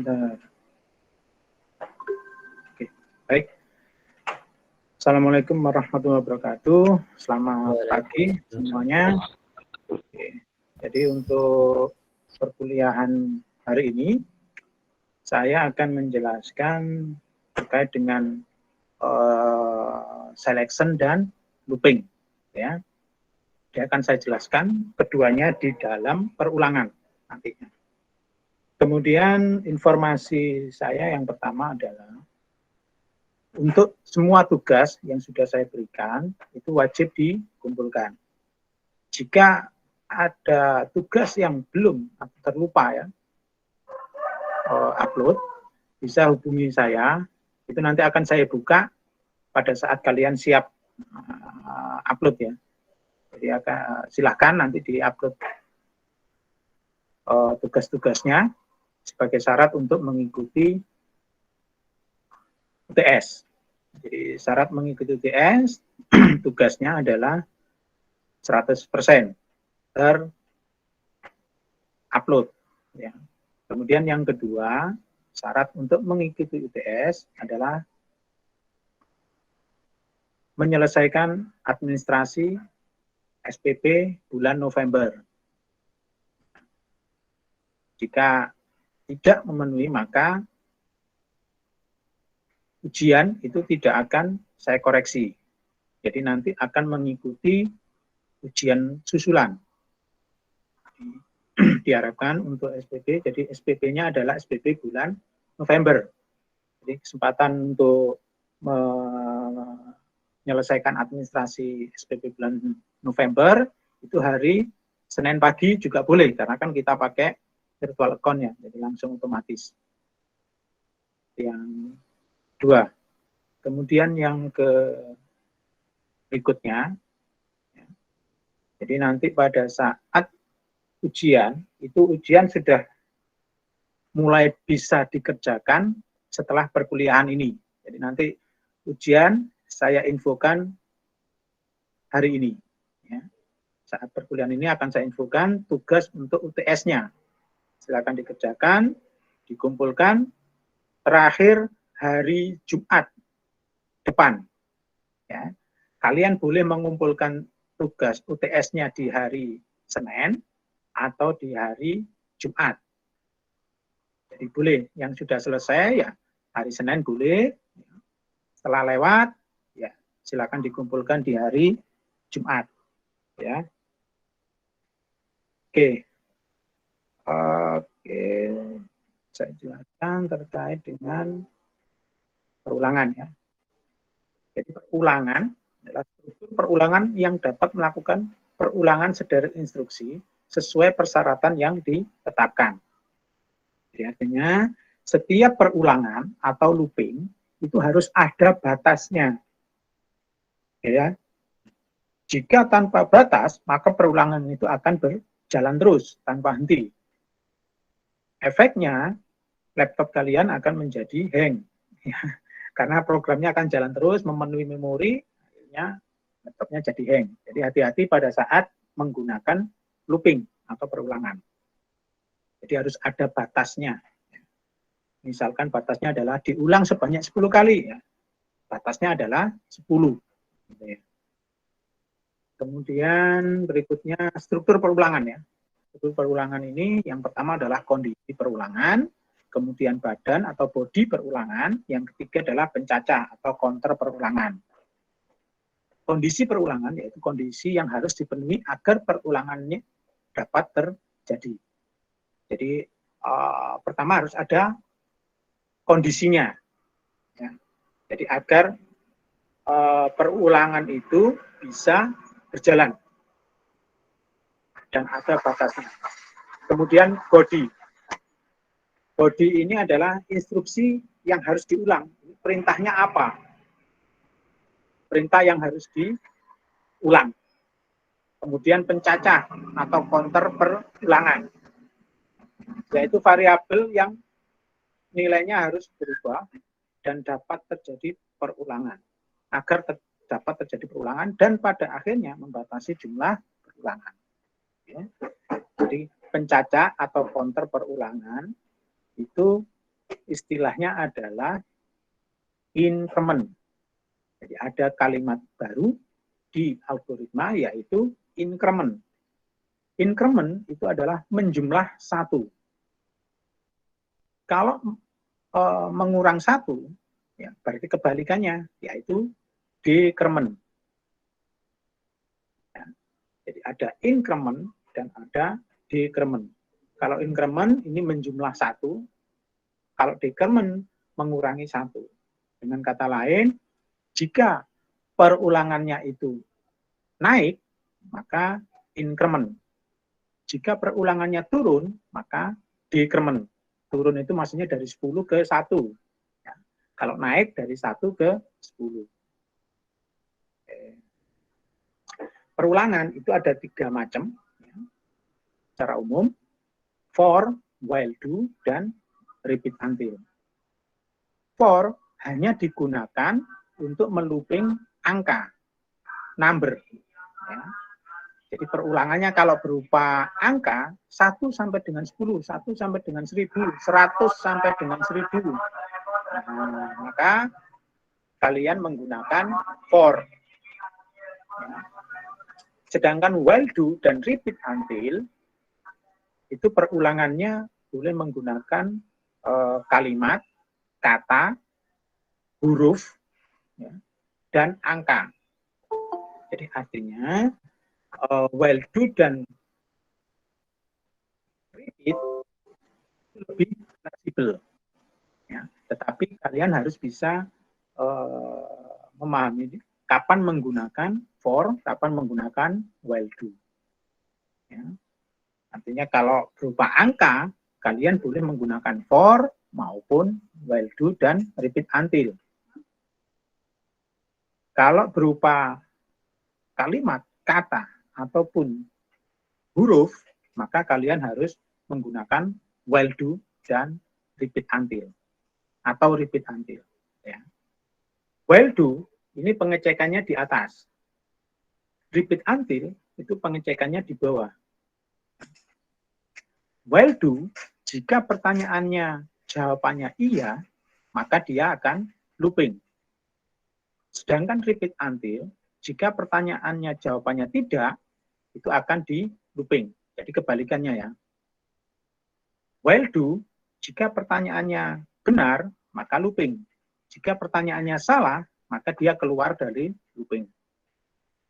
Oke, baik. Assalamualaikum warahmatullahi wabarakatuh. Selamat pagi semuanya. Oke. Jadi untuk perkuliahan hari ini, saya akan menjelaskan terkait dengan selection dan looping. Ya, dia akan saya jelaskan keduanya di dalam perulangan nantinya. Kemudian informasi saya yang pertama adalah untuk semua tugas yang sudah saya berikan itu wajib dikumpulkan. Jika ada tugas yang belum terlupa ya upload, bisa hubungi saya. Itu nanti akan saya buka pada saat kalian siap upload ya. Jadi silahkan nanti diupload tugas-tugasnya sebagai syarat untuk mengikuti UTS. Jadi syarat mengikuti UTS tugasnya adalah 100% terupload. Ya. Kemudian yang kedua, syarat untuk mengikuti UTS adalah menyelesaikan administrasi SPP bulan November. Jika tidak memenuhi, maka ujian itu tidak akan saya koreksi. Jadi nanti akan mengikuti ujian susulan. Diharapkan untuk SPP, jadi SPP-nya adalah SPP bulan November. Jadi kesempatan untuk menyelesaikan administrasi SPP bulan November itu hari Senin pagi juga boleh, karena kan kita pakai virtual account ya, jadi langsung otomatis. Yang dua. Kemudian yang berikutnya, ya, jadi nanti pada saat ujian, itu ujian sudah mulai bisa dikerjakan setelah perkuliahan ini. Jadi nanti ujian saya infokan hari ini. Ya. Saat perkuliahan ini akan saya infokan tugas untuk UTS-nya. Silakan dikerjakan, dikumpulkan, terakhir hari Jumat depan. Ya. Kalian boleh mengumpulkan tugas UTS-nya di hari Senin atau di hari Jumat. Jadi boleh, yang sudah selesai ya hari Senin boleh, setelah lewat ya silakan dikumpulkan di hari Jumat. Ya. Oke. Oke, saya jelaskan terkait dengan perulangan ya. Jadi perulangan adalah struktur perulangan yang dapat melakukan perulangan sederet instruksi sesuai persyaratan yang ditetapkan. Jadi artinya setiap perulangan atau looping itu harus ada batasnya. Ya. Jika tanpa batas, maka perulangan itu akan berjalan terus tanpa henti. Efeknya laptop kalian akan menjadi hang. Ya. Karena programnya akan jalan terus, memenuhi memori, akhirnya laptopnya jadi hang. Jadi hati-hati pada saat menggunakan looping atau perulangan. Jadi harus ada batasnya. Misalkan batasnya adalah diulang sebanyak 10 kali. Ya. Batasnya adalah 10. Gitu ya. Kemudian berikutnya struktur perulangan ya. Struktur perulangan ini yang pertama adalah kondisi perulangan, kemudian badan atau bodi perulangan, yang ketiga adalah pencacah atau counter perulangan. Kondisi perulangan yaitu kondisi yang harus dipenuhi agar perulangannya dapat terjadi. Jadi pertama harus ada kondisinya. Ya. Jadi agar perulangan itu bisa berjalan dan ada batasnya. Kemudian body. Body ini adalah instruksi yang harus diulang. Perintahnya apa? Perintah yang harus diulang. Kemudian pencacah atau counter perulangan. Yaitu variabel yang nilainya harus berubah dan dapat terjadi perulangan. Agar dapat terjadi perulangan dan pada akhirnya membatasi jumlah perulangan. Ya. Jadi pencacah atau counter perulangan itu istilahnya adalah increment. Jadi ada kalimat baru di algoritma yaitu increment. Increment itu adalah menjumlah satu. Kalau mengurang satu, ya, berarti kebalikannya yaitu decrement. Ya, jadi ada increment dan ada decrement. Kalau increment ini menjumlah satu, kalau decrement mengurangi satu. Dengan kata lain, jika perulangannya itu naik, maka increment. Jika perulangannya turun, maka decrement. Turun itu maksudnya dari 10 ke 1. Ya. Kalau naik dari 1 ke 10. Perulangan itu ada 3 macam. Ya. Secara umum, for, while do, dan repeat until. For hanya digunakan untuk melooping angka, number. Ya. Jadi perulangannya kalau berupa angka 1 sampai dengan 10, 1 sampai dengan 1000, 100 sampai dengan 1000. Nah, maka kalian menggunakan for. Ya. Sedangkan while do dan repeat until itu perulangannya boleh menggunakan kalimat, kata, huruf, ya, dan angka. Jadi artinya while do dan repeat lebih fleksibel, ya. Tetapi kalian harus bisa memahami kapan menggunakan for, kapan menggunakan while do. Ya. Artinya kalau berupa angka, kalian boleh menggunakan for maupun while do dan repeat until. Kalau berupa kalimat, kata, ataupun huruf, maka kalian harus menggunakan while do dan repeat until. Atau repeat until. Ya. While do, ini pengecekannya di atas. Repeat until, itu pengecekannya di bawah. While do, jika pertanyaannya jawabannya iya, maka dia akan looping. Sedangkan repeat until, jika pertanyaannya jawabannya tidak, itu akan di looping. Jadi kebalikannya ya. While do, jika pertanyaannya benar, maka looping. Jika pertanyaannya salah, maka dia keluar dari looping.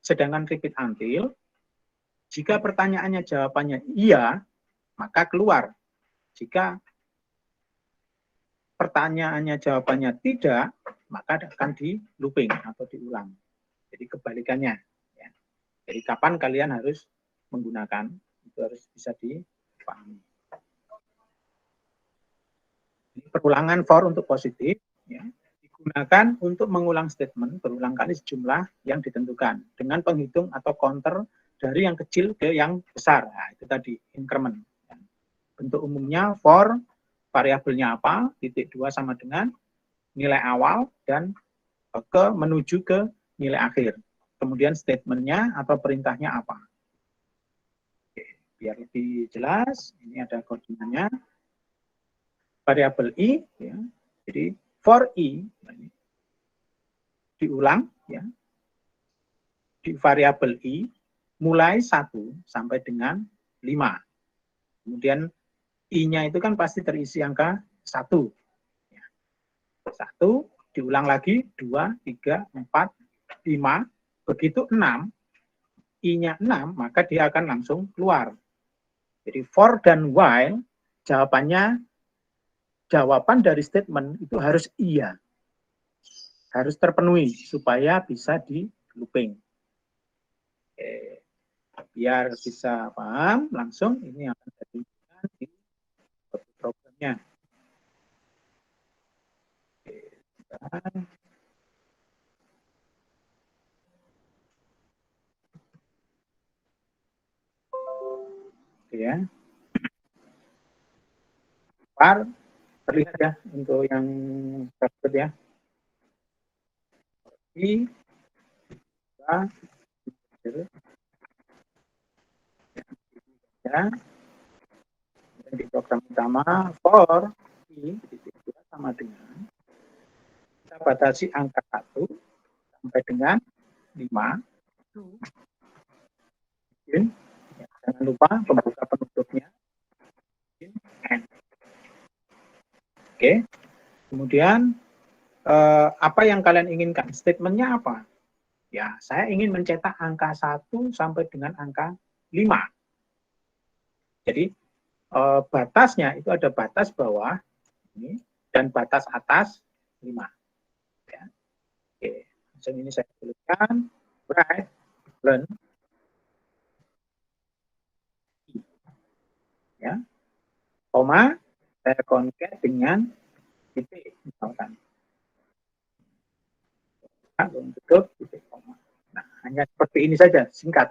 Sedangkan repeat until, jika pertanyaannya jawabannya iya, maka keluar. Jika pertanyaannya jawabannya tidak, maka akan di looping atau diulang. Jadi kebalikannya. Ya. Jadi kapan kalian harus menggunakan, itu harus bisa dipahami. Ini perulangan for untuk positif, ya, digunakan untuk mengulang statement berulang kali sejumlah yang ditentukan dengan penghitung atau counter dari yang kecil ke yang besar. Nah, itu tadi increment. Ya. Bentuk umumnya for variabelnya apa, titik 2 sama dengan nilai awal dan menuju ke nilai akhir. Kemudian statementnya atau perintahnya apa. Oke, biar lebih jelas, ini ada koordinatnya. Variabel i, ya. Jadi for i diulang, ya, di variabel i mulai 1 sampai dengan 5. Kemudian i-nya itu kan pasti terisi angka 1. 1 diulang lagi 2, 3, 4, 5, begitu 6, i-nya 6, maka dia akan langsung keluar. Jadi for dan while, jawaban dari statement itu harus iya. Harus terpenuhi supaya bisa di looping. Oke. Biar bisa paham, langsung ini akan dijadikan di programnya. Oke. Ya. Par terlihat ya untuk yang tersebut ya. I ya. Dan di program utama for i titik 2 sama dengan, kita batasi angka 1 sampai dengan 5. Ya, jangan lupa pembuka penutupnya N. Oke. Kemudian apa yang kalian inginkan? Statementnya apa? Ya, saya ingin mencetak angka 1 sampai dengan angka 5. Jadi batasnya itu ada batas bawah ini dan batas atas 5. Ya. Oke, langsung ini saya tuliskan write learn ya, koma, saya concat dengan titik misalkan. Tutup titik koma. Nah, hanya seperti ini saja, singkat.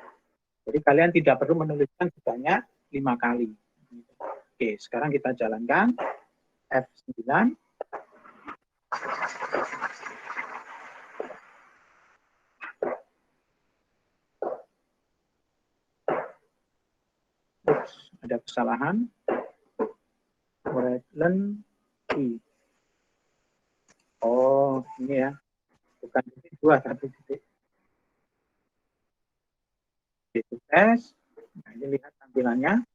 Jadi kalian tidak perlu menuliskan sebanyak 5 kali. Oke, sekarang kita jalankan F9. Ups, ada kesalahan. Learn I. Oh, ini ya. Bukan titik 2, tapi titik. Tes. Nah, ini lihat tampilannya.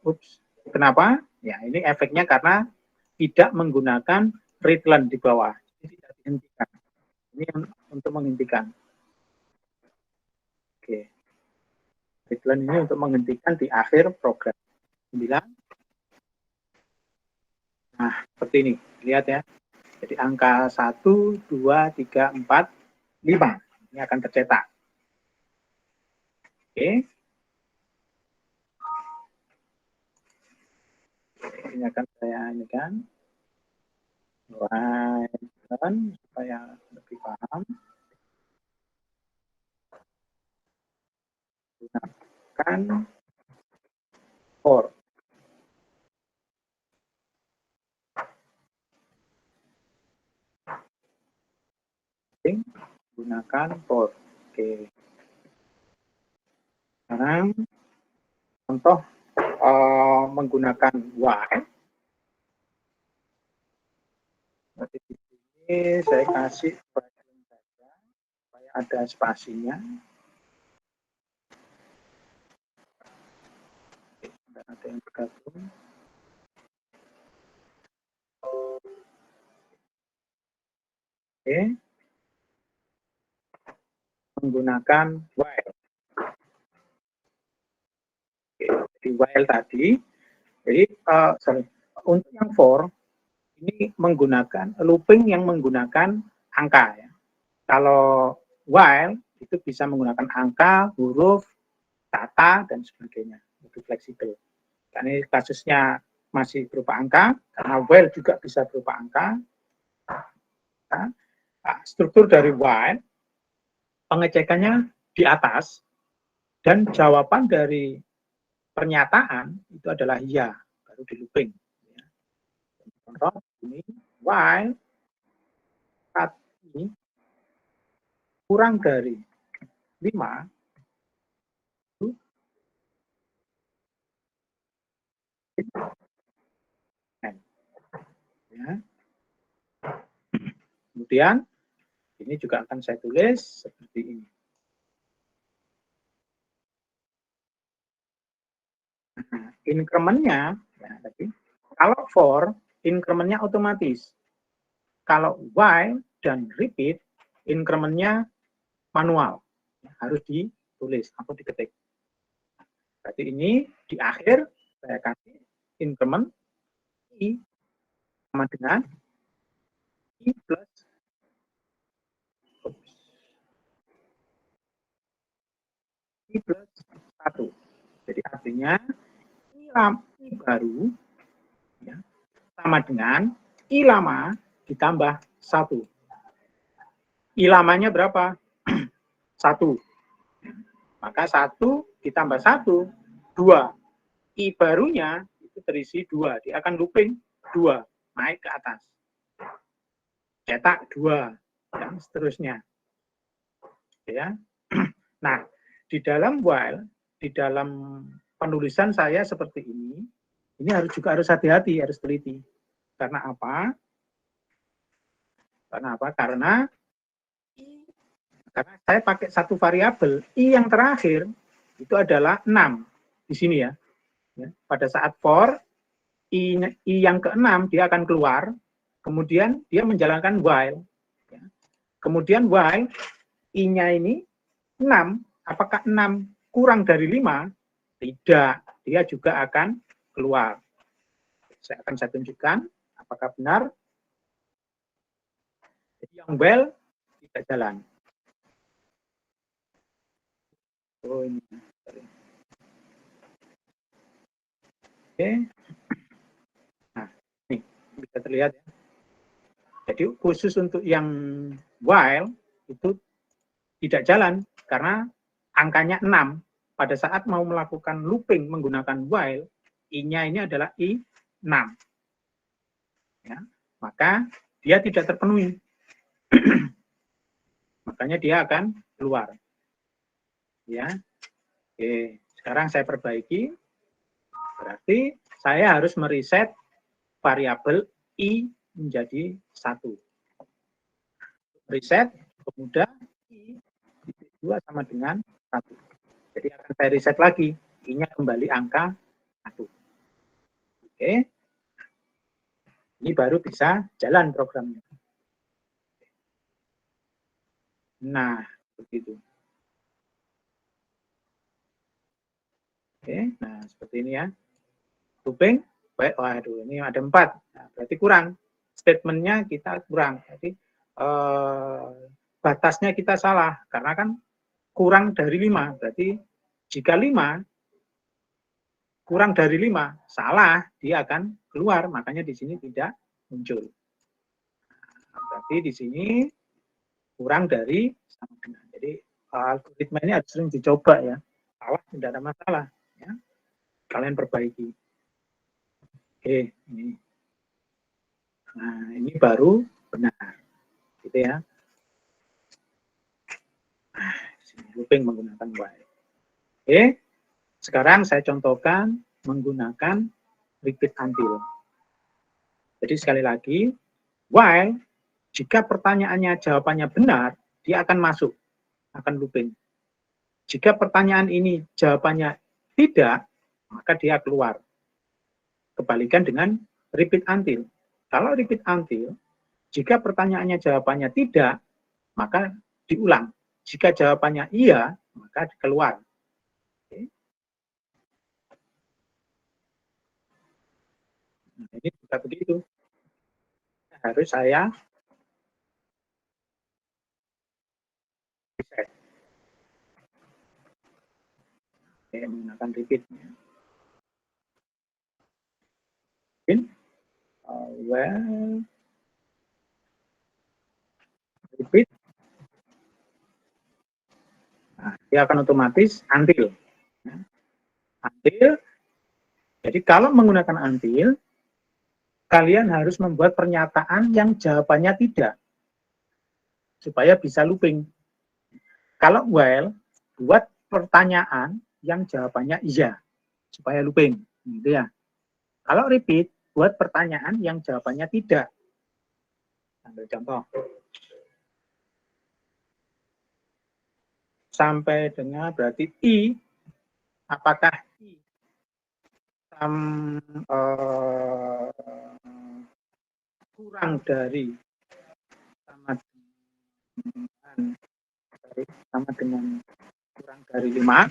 Ups, kenapa? Ya, ini efeknya karena tidak menggunakan readline di bawah. Jadi tidak dihentikan. Ini untuk menghentikan. Oke. Readline ini untuk menghentikan di akhir program. 9. Nah, seperti ini. Lihat ya. Jadi angka 1, 2, 3, 4, 5. Ini akan tercetak. Oke. Ini akan saya ini kan. Supaya lebih paham. Gunakan for. Gunakan for. Oke. Sekarang contoh menggunakan while. Nanti di sini saya kasih supaya ada spasinya. Dan ada yang bergabung. Oke. Menggunakan while. Oke. Jadi while tadi. Jadi untuk yang for ini menggunakan looping yang menggunakan angka ya. Kalau while itu bisa menggunakan angka, huruf, kata dan sebagainya. Lebih fleksibel. Karena ini kasusnya masih berupa angka, karena while juga bisa berupa angka. Nah, struktur dari while, pengecekannya di atas, dan jawaban dari pernyataan itu adalah ya, baru di looping. Contoh ini, while ini kurang dari 5, ya. Kemudian ini juga akan saya tulis seperti ini. Nah, increment-nya ya, kalau for increment-nya otomatis. Kalau while dan repeat increment-nya manual. Harus ditulis atau diketik. Berarti ini di akhir saya kasih increment I sama dengan I plus I plus 1. Jadi artinya I baru ya, sama dengan I lama ditambah 1. I lamanya berapa? 1. Maka 1 ditambah 1, 2. I barunya itu terisi 2. Dia akan looping 2, naik ke atas. Cetak 2, dan seterusnya. Ya. Nah, di dalam while, di dalam penulisan saya seperti ini harus hati-hati, harus teliti. Karena apa? Karena saya pakai satu variabel, I yang terakhir itu adalah 6 di sini ya. Pada saat for, I yang ke-6 dia akan keluar, kemudian dia menjalankan while. Kemudian while, I-nya ini 6, apakah 6 kurang dari 5? Tidak, dia juga akan keluar. Saya tunjukkan apakah benar. Jadi yang while tidak jalan. Oh, ini. Oke. Nah, ini bisa terlihat ya. Jadi khusus untuk yang while itu tidak jalan karena angkanya 6. Pada saat mau melakukan looping menggunakan while, I-nya ini adalah I 6. Ya, maka dia tidak terpenuhi. Makanya dia akan keluar. Ya. Oke, sekarang saya perbaiki. Berarti saya harus mereset variabel I menjadi 1. Reset, kemudian I 2 sama dengan 1. Jadi akan saya reset lagi. I-nya kembali angka 1. Oke. Ini baru bisa jalan programnya. Nah, begitu. Oke, nah seperti ini ya. Looping, baik, waduh ini ada 4. Nah, berarti kurang. Statementnya kita kurang. Jadi batasnya kita salah. Karena kan kurang dari 5. Berarti jika 5 kurang dari 5, salah, dia akan keluar. Makanya di sini tidak muncul. Nah, berarti di sini kurang dari sama dengan. Jadi algoritma ini harus sering dicoba ya. Salah tidak ada masalah. Ya. Kalian perbaiki. Oke, ini. Nah, ini baru benar. Gitu ya. Nah, looping menggunakan while. Oke. Sekarang saya contohkan menggunakan repeat until. Jadi sekali lagi, while jika pertanyaannya jawabannya benar, dia akan masuk, akan looping. Jika pertanyaan ini jawabannya tidak, maka dia keluar. Kebalikan dengan repeat until. Kalau repeat until, jika pertanyaannya jawabannya tidak, maka diulang. Jika jawabannya iya, maka keluar. Oke. Nah, ini juga begitu. Harus saya reset. Oke, menggunakan repeat. Well, repeat. Nah, dia akan otomatis until. Until. Jadi kalau menggunakan until, kalian harus membuat pernyataan yang jawabannya tidak. Supaya bisa looping. Kalau while, buat pertanyaan yang jawabannya iya. Supaya looping. Gitu ya. Kalau repeat, buat pertanyaan yang jawabannya tidak. Ambil contoh. Sampai dengan berarti I, apakah I kurang dari sama dengan kurang dari 5.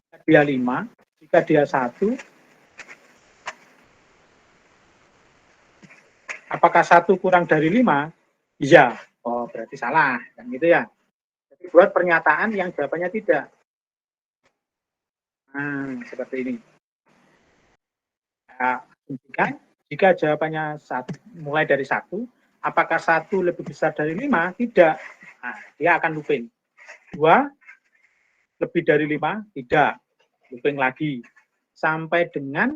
Jika dia 5, jika dia 1, apakah 1 kurang dari 5? Iya. Oh, berarti salah. Kan gitu ya. Jadi buat pernyataan yang jawabannya tidak. Nah, seperti ini. Nah, jika jawabannya mulai dari 1, apakah 1 lebih besar dari 5? Tidak. Nah, dia akan looping. 2 lebih dari 5? Tidak. Looping lagi. Sampai dengan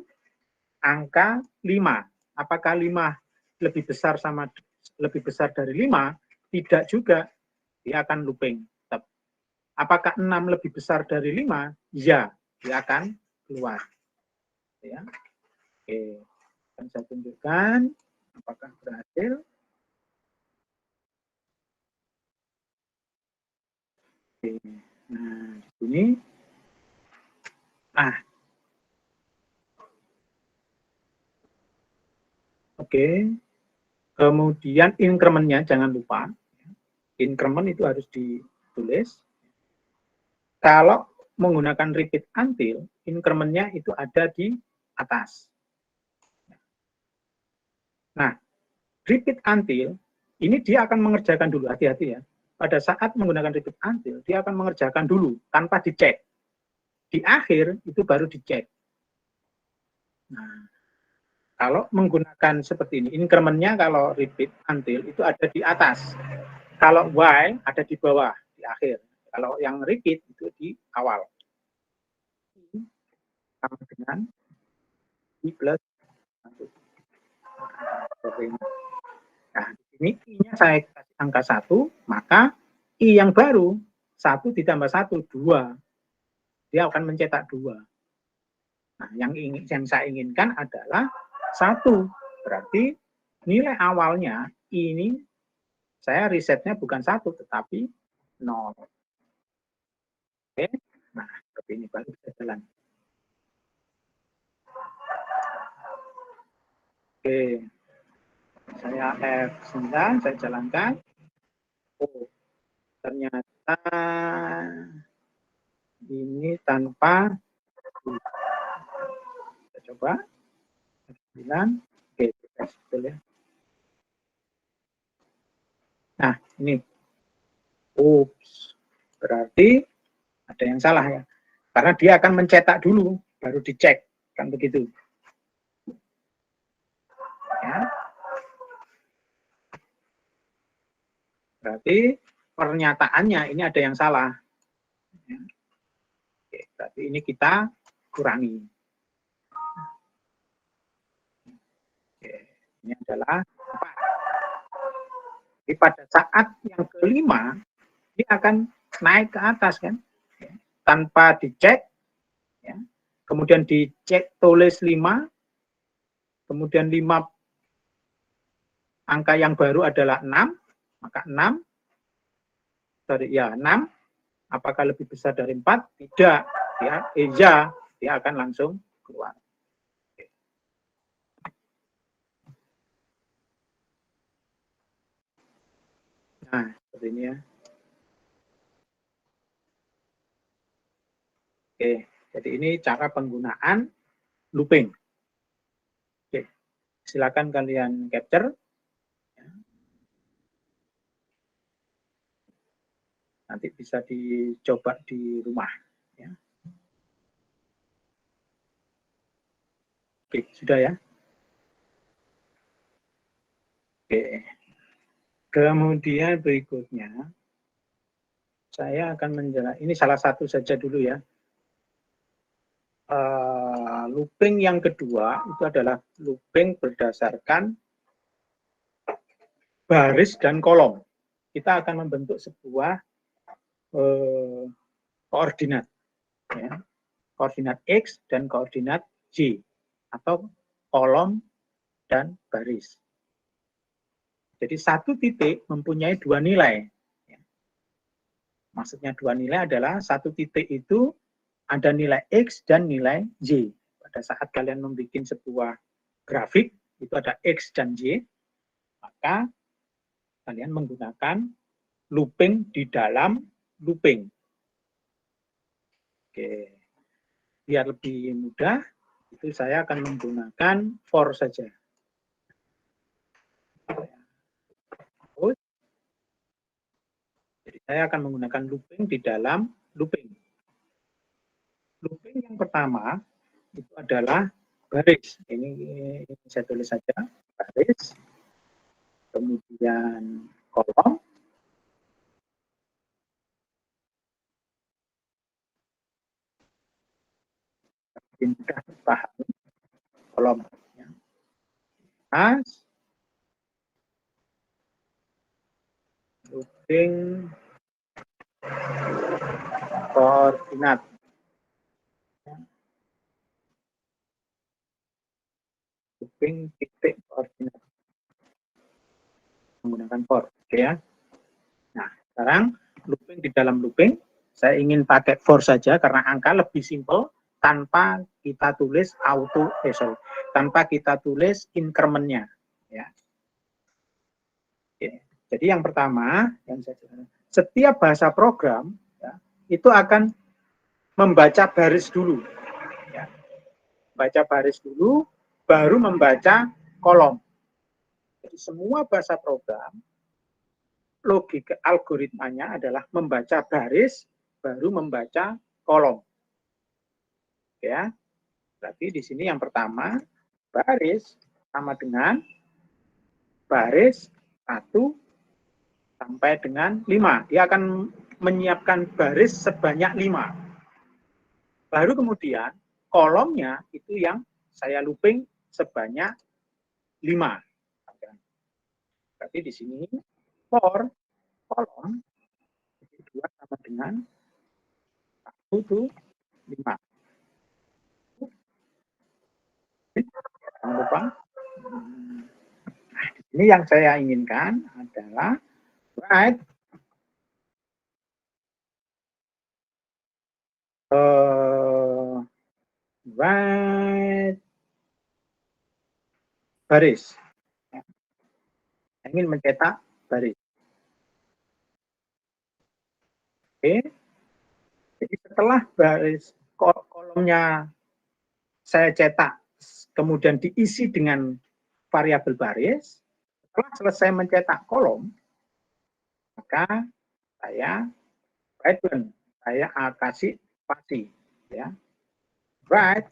angka 5. Apakah 5 lebih besar dari 5? Tidak juga. Dia akan looping. Apakah 6 lebih besar dari 5? Ya, dia akan keluar. Ya. Oke, akan saya tunjukkan apakah berhasil. Oke. Nah, di sini. Nah, oke. Kemudian increment-nya jangan lupa. Increment itu harus ditulis. Kalau menggunakan repeat until, increment-nya itu ada di atas. Nah, repeat until, ini dia akan mengerjakan dulu, hati-hati ya. Pada saat menggunakan repeat until, dia akan mengerjakan dulu, tanpa dicek. Di akhir, itu baru dicek. Nah, kalau menggunakan seperti ini, increment-nya kalau repeat until, itu ada di atas. Kalau while, ada di bawah, di akhir. Kalau yang repeat, itu di awal. Sama dengan I plus 1. Nah, ini I-nya saya kasih angka 1, maka I yang baru 1 ditambah 1, 2. Dia akan mencetak 2. Nah, yang saya inginkan adalah 1. Berarti nilai awalnya ini saya risetnya bukan 1, tetapi 0. Oke, nah seperti ini baru bisa jalan. Oke, saya F9, saya jalankan. Oh, ternyata ini tanpa. Kita coba. F9. Oke, betul ya. Nah, ini. Ups, berarti ada yang salah ya. Karena dia akan mencetak dulu, baru dicek. Kan begitu. Ya. Berarti pernyataannya ini ada yang salah. Ya. Oke, berarti ini kita kurangi. Oke, ini adalah 4. Jadi pada saat yang kelima, dia akan naik ke atas kan, ya. Tanpa dicek, ya. Kemudian dicek tulis 5, kemudian 5 angka yang baru adalah 6, maka 6, sorry, ya 6, apakah lebih besar dari 4? Tidak, ya, ya, dia akan langsung keluar. Nah, seperti ini ya. Oke, jadi ini cara penggunaan looping. Oke, silakan kalian capture. Nanti bisa dicoba di rumah. Ya. Oke, sudah ya. Oke. Kemudian berikutnya, saya akan menjelaskan, ini salah satu saja dulu ya. Looping yang kedua itu adalah looping berdasarkan baris dan kolom. Kita akan membentuk sebuah koordinat, ya. Koordinat X dan koordinat Y, atau kolom dan baris. Jadi satu titik mempunyai dua nilai. Maksudnya dua nilai adalah satu titik itu ada nilai X dan nilai Y. Pada saat kalian membuat sebuah grafik, itu ada X dan Y, maka kalian menggunakan looping di dalam looping. Oke, biar lebih mudah, itu saya akan menggunakan for saja. Jadi saya akan menggunakan looping di dalam looping. Looping yang pertama itu adalah baris. Ini saya tulis saja, baris. Kemudian kolom. Mudah dipahami. Kolom. As, looping koordinat. Looping titik koordinat menggunakan for, oke ya. Nah, sekarang looping di dalam looping, saya ingin pakai for saja karena angka lebih simpel tanpa kita tulis tanpa kita tulis increment-nya, ya. Oke. Jadi yang pertama, setiap bahasa program ya, itu akan membaca baris dulu, ya. Baca baris dulu, baru membaca kolom. Jadi semua bahasa program logika algoritmanya adalah membaca baris baru membaca kolom. Ya. Berarti di sini yang pertama baris sama dengan baris 1 sampai dengan 5. Dia akan menyiapkan baris sebanyak 5. Baru kemudian kolomnya itu yang saya looping sebanyak 5. Berarti di sini for kolom 2 sama dengan 1 itu 5. Jangan lupa. Nah, ini yang saya inginkan adalah write baris. Saya ingin mencetak baris. Oke. Jadi setelah baris kolomnya saya cetak, kemudian diisi dengan variabel baris, setelah selesai mencetak kolom, maka saya write saya kasih spasi, ya. Write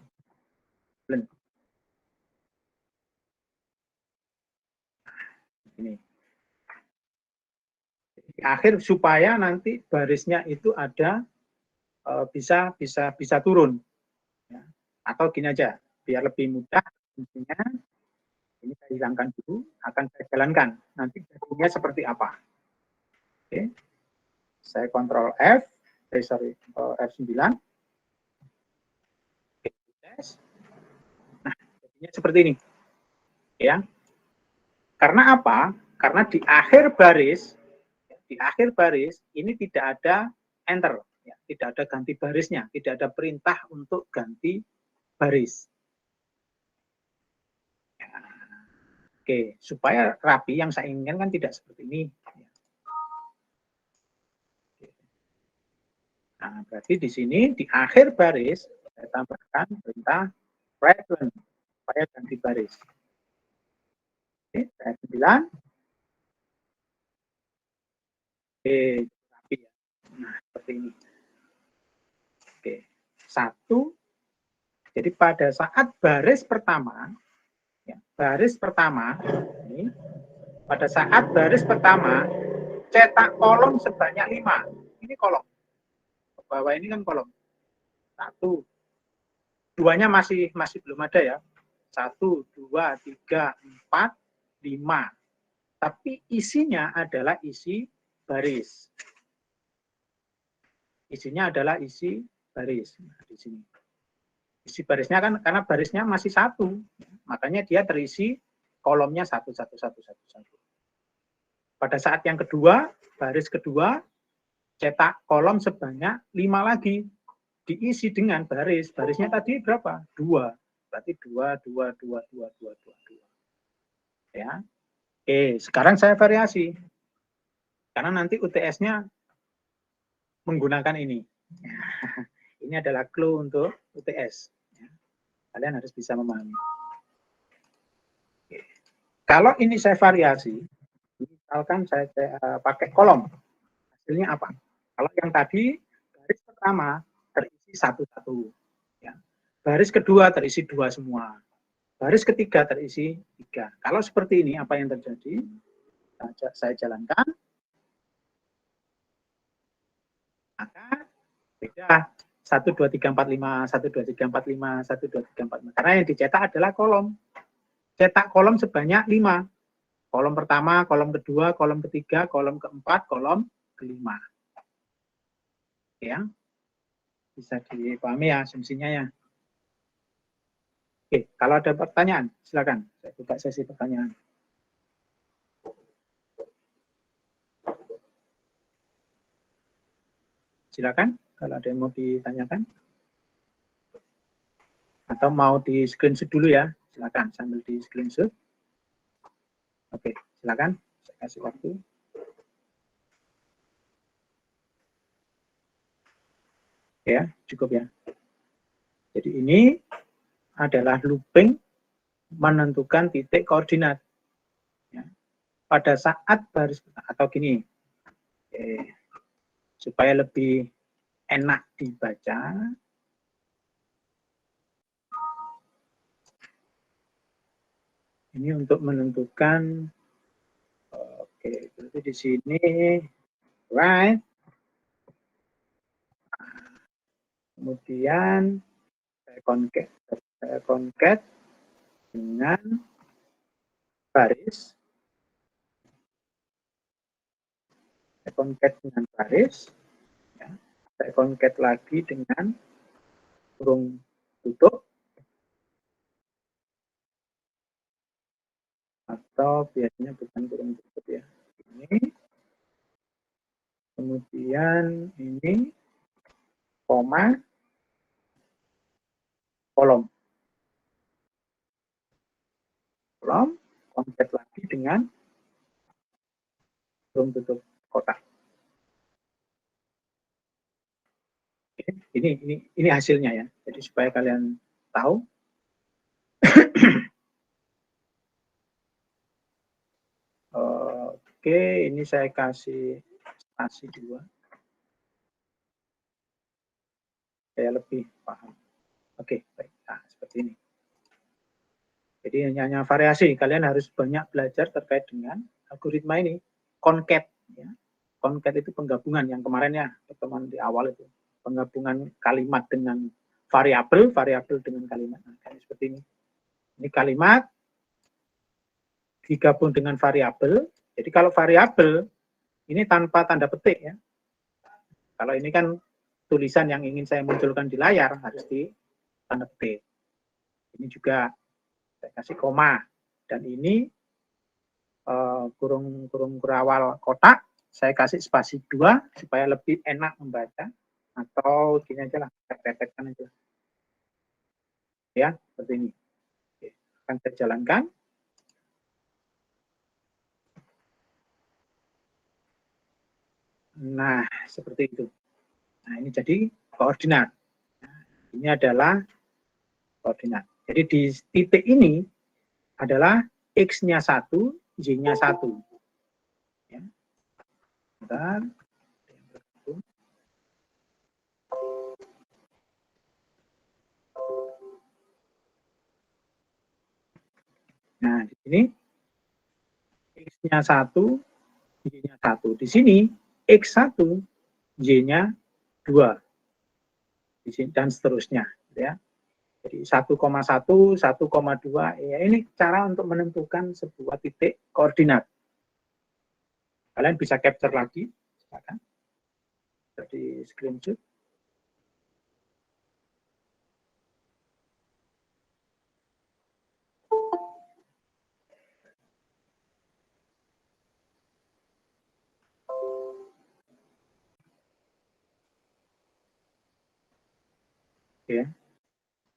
blend. Ini. Di akhir supaya nanti barisnya itu ada bisa turun, ya. Atau gini aja, biar lebih mudah, intinya ini saya hilangkan dulu, akan saya jalankan. Nanti jadinya seperti apa? Oke, saya kontrol F, F9. Nah, jadinya seperti ini, ya. Karena apa? Karena di akhir baris ini tidak ada enter, ya, tidak ada ganti barisnya, tidak ada perintah untuk ganti baris. Ya. Oke, supaya rapi yang saya inginkan kan tidak seperti ini. Nah, berarti di sini di akhir baris saya tambahkan perintah return supaya ganti baris. Oke, saya 9. Oke, rapi ya. Nah, seperti ini. Oke, 1. Jadi pada saat baris pertama, ya, ini, pada saat baris pertama cetak kolom sebanyak 5. Ini kolom. Ke bawah ini kan kolom. 1. 2-nya masih belum ada ya. 1, 2, 3, 4, 5. Tapi isinya adalah isi baris. Isinya adalah isi baris. Nah, di sini. Isi barisnya kan karena barisnya masih 1. Makanya dia terisi kolomnya 1, 1, 1, 1, 1. Pada saat yang kedua, baris kedua, cetak kolom sebanyak 5 lagi. Diisi dengan baris. Barisnya tadi berapa? 2. Berarti 2, 2, 2, 2, 2, 2, 2. Ya. Oke, sekarang saya variasi. Karena nanti UTS-nya menggunakan ini. Ini adalah clue untuk UTS. Kalian harus bisa memahami. Oke. Kalau ini saya variasi, misalkan saya pakai kolom, hasilnya apa? Kalau yang tadi, baris pertama terisi 1, 1. Ya. Baris kedua terisi 2 semua. Baris ketiga terisi 3. Kalau seperti ini, apa yang terjadi? Saya jalankan. Maka beda 1, 2, 3, 4, 5, 1, 2, 3, 4, 5, 1, 2, 3, 4, 5. Karena yang dicetak adalah kolom. Cetak kolom sebanyak 5. Kolom pertama, kolom kedua, kolom ketiga, kolom keempat, kolom kelima. Ya, bisa dipahami ya asumsinya ya. Oke, kalau ada pertanyaan, silakan. Saya buka sesi pertanyaan. Silakan, kalau ada yang mau ditanyakan. Atau mau di screenshot dulu ya, silakan sambil di screenshot. Oke, silakan. Saya kasih waktu. Ya, cukup ya. Jadi ini adalah looping menentukan titik koordinat. Ya. Pada saat baris atau gini, supaya lebih enak dibaca, ini untuk menentukan, oke, berarti di sini, right, kemudian saya concat dengan baris, saya concat dengan baris, ya. Saya concat lagi dengan kurung tutup, atau biasanya bukan kurung tutup ya, ini, kemudian ini, koma, kolom, concat lagi dengan kurung tutup kotak. Ini hasilnya ya. Jadi supaya kalian tahu. Oke, ini saya kasih spasi 2. Saya lebih paham. Oke, baik. Nah, seperti ini. Jadi hanya variasi. Kalian harus banyak belajar terkait dengan algoritma ini. Concat. Ya. Concat itu penggabungan yang kemarin ya, pertemuan di awal itu. Penggabungan kalimat dengan variabel, variabel dengan kalimat. Nah, kayak seperti ini. Ini kalimat digabung dengan variabel. Jadi kalau variabel ini tanpa tanda petik ya. Kalau ini kan tulisan yang ingin saya munculkan di layar harus di tanda petik. Ini juga saya kasih koma dan ini kurung kurawal kotak saya kasih spasi 2 supaya lebih enak membaca, atau gini aja lah, pepetkan aja. Ya, seperti ini. Oke, akan saya jalankan. Nah, seperti itu. Nah, ini jadi koordinat. Ini adalah koordinat. Jadi di titik ini adalah X-nya 1, Y-nya 1. Ya. Bentar. Nah, di sini X-nya 1, Y-nya 1. Di sini X1, Y-nya 2. Di sini, dan seterusnya. Ya. Jadi 1,1, 1,2, ya ini cara untuk menentukan sebuah titik koordinat. Kalian bisa capture lagi, silakan. Jadi screenshot. Ya.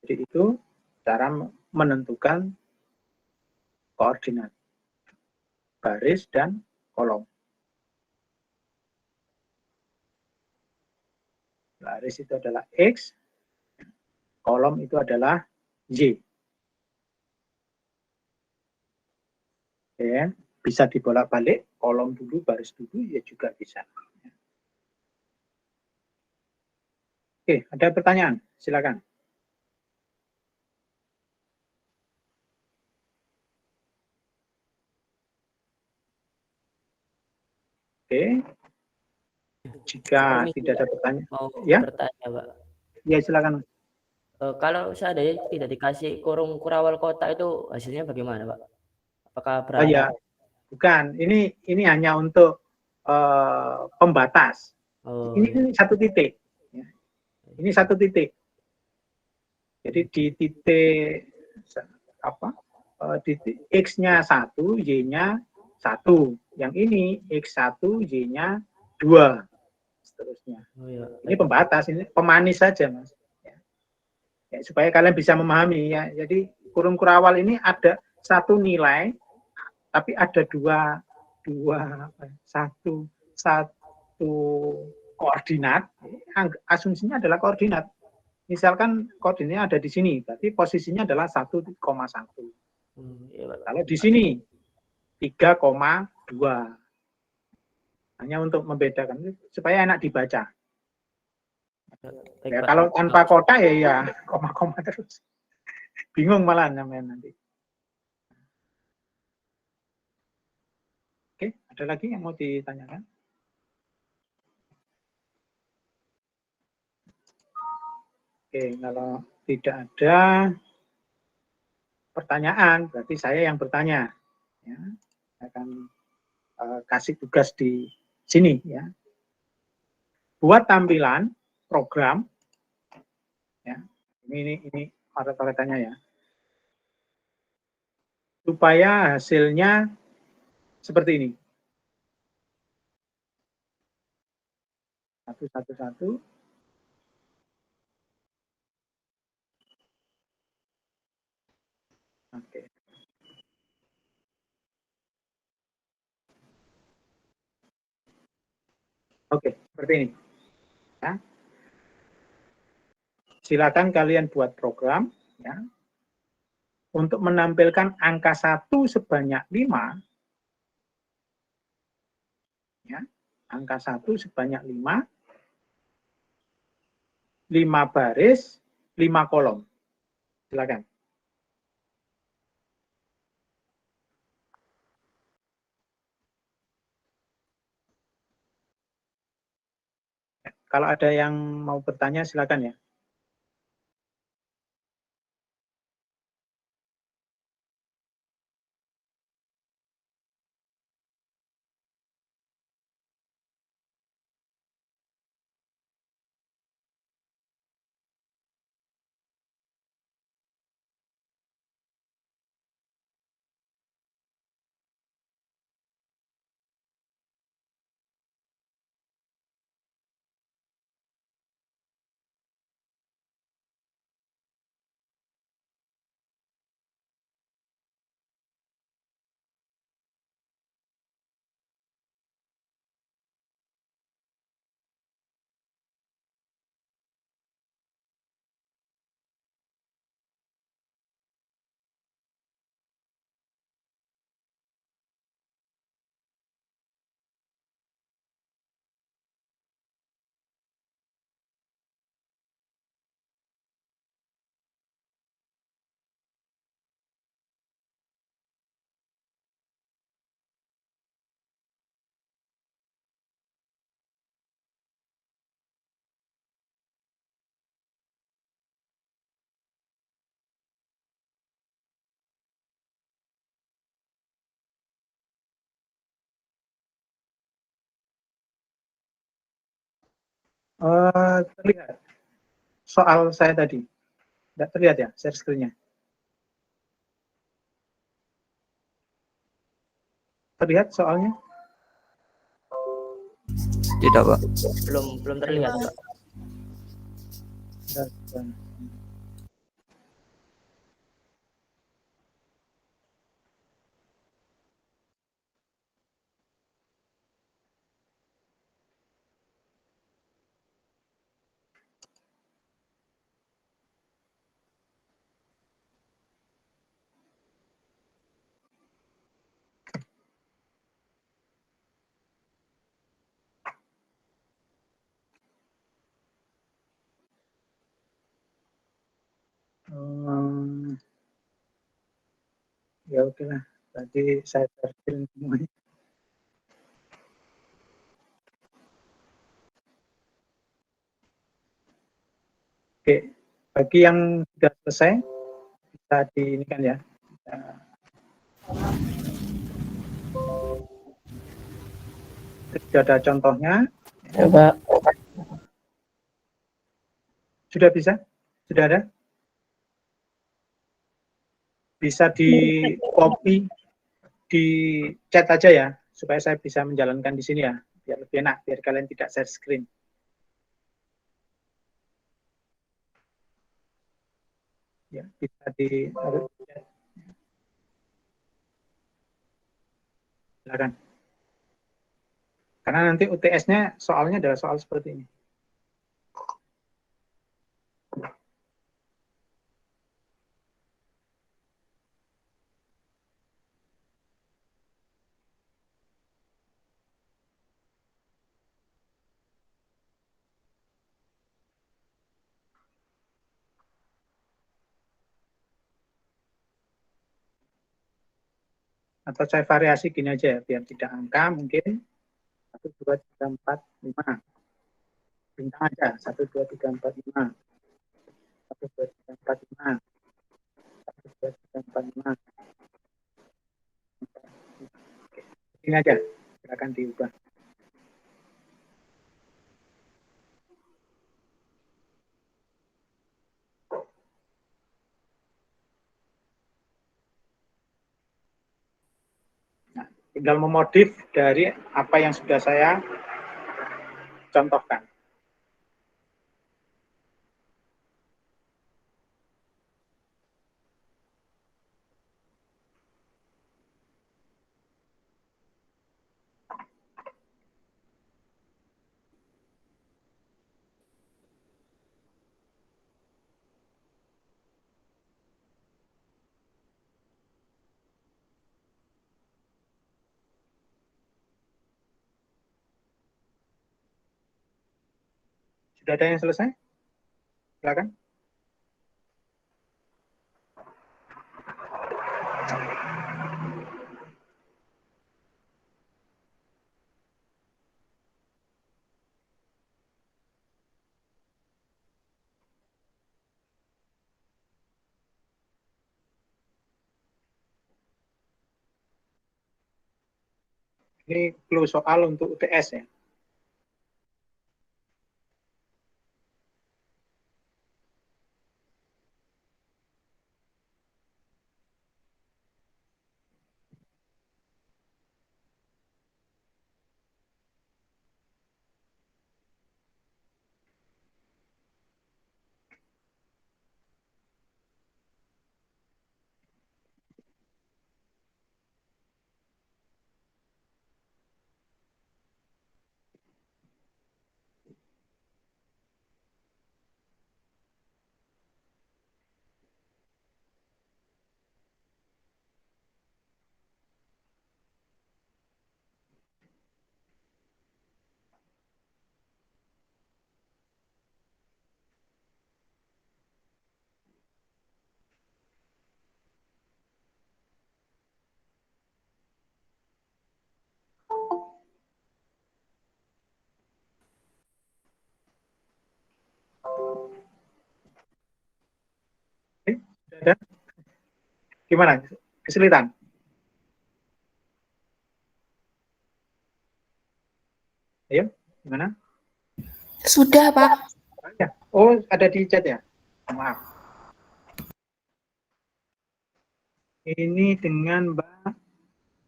Jadi itu cara menentukan koordinat baris dan kolom. Baris itu adalah X, kolom itu adalah Y. Ya, bisa dibolak-balik, kolom dulu, baris dulu, ya juga bisa. Oke, ada pertanyaan? Silakan. Oke. Jika tidak ada pertanyaan, mau ya? Bertanya, Pak. Ya, silakan. Kalau seandainya tidak dikasih kurung kurawal kotak itu hasilnya bagaimana, Pak? Apakah Oh ya, bukan. Ini hanya untuk pembatas. Oh, Ini ya. satu titik. Ini satu titik. Jadi di titik titik X-nya 1, Y-nya 1. Yang ini X1, Y-nya 2. Seterusnya. Oh, iya. Ini pembatas, ini pemanis saja, Mas. Ya, supaya kalian bisa memahami ya. Jadi kurung kurawal ini ada satu nilai, tapi ada satu koordinat. Asumsinya adalah koordinat. Misalkan koordinatnya ada di sini, berarti posisinya adalah 1,1. Iya, Pak. Kalau di sini 3,2. Hanya untuk membedakan supaya enak dibaca. Baik, Ya, Pak. kalau tanpa kotak ya koma-koma terus. Bingung malah namanya nanti. Oke, ada lagi yang mau ditanyakan? Oke, kalau tidak ada pertanyaan, berarti saya yang bertanya. Ya, saya akan kasih tugas di sini. Ya. Buat tampilan program, ya, ini coret-coretannya ya, supaya hasilnya seperti ini. 111. Oke. Oke, seperti ini. Ya. Silakan kalian buat program ya, untuk menampilkan angka 1 sebanyak 5. Ya, angka 1 sebanyak 5. 5 baris, 5 kolom. Silakan. Kalau ada yang mau bertanya, silakan ya. Terlihat soal saya tadi. Tidak terlihat ya share screen-nya? Terlihat soalnya? Tidak, Pak. Belum terlihat, Pak. Ya udahlah, tadi saya share semuanya. Oke, bagi yang sudah selesai bisa diinikan ya. Sudah ada contohnya. Ya, Pak. Sudah bisa? Sudah ada? Bisa di copy di chat aja ya, supaya saya bisa menjalankan di sini ya, biar lebih enak, biar kalian tidak share screen. Ya, bisa di silakan. Karena nanti UTS-nya soalnya adalah soal seperti ini. Atau saya variasi gini aja ya, biar tidak angka, mungkin 1, 2, 3, 4, 5. Bintang aja, 1, 2, 3, 4, 5. 1, 2, 3, 4, 5. 1, 2, 3, 4, 5. Ini aja, silakan diubah. Nah, tinggal memodif dari apa yang sudah saya contohkan. Sudah ada yang selesai? Silakan. Ini clue soal untuk UTS ya. Oke, sudah ada? Gimana? Kesulitan? Ayo, gimana? Sudah, Pak. Oh, ada di chat ya? Maaf. Ini dengan Mbak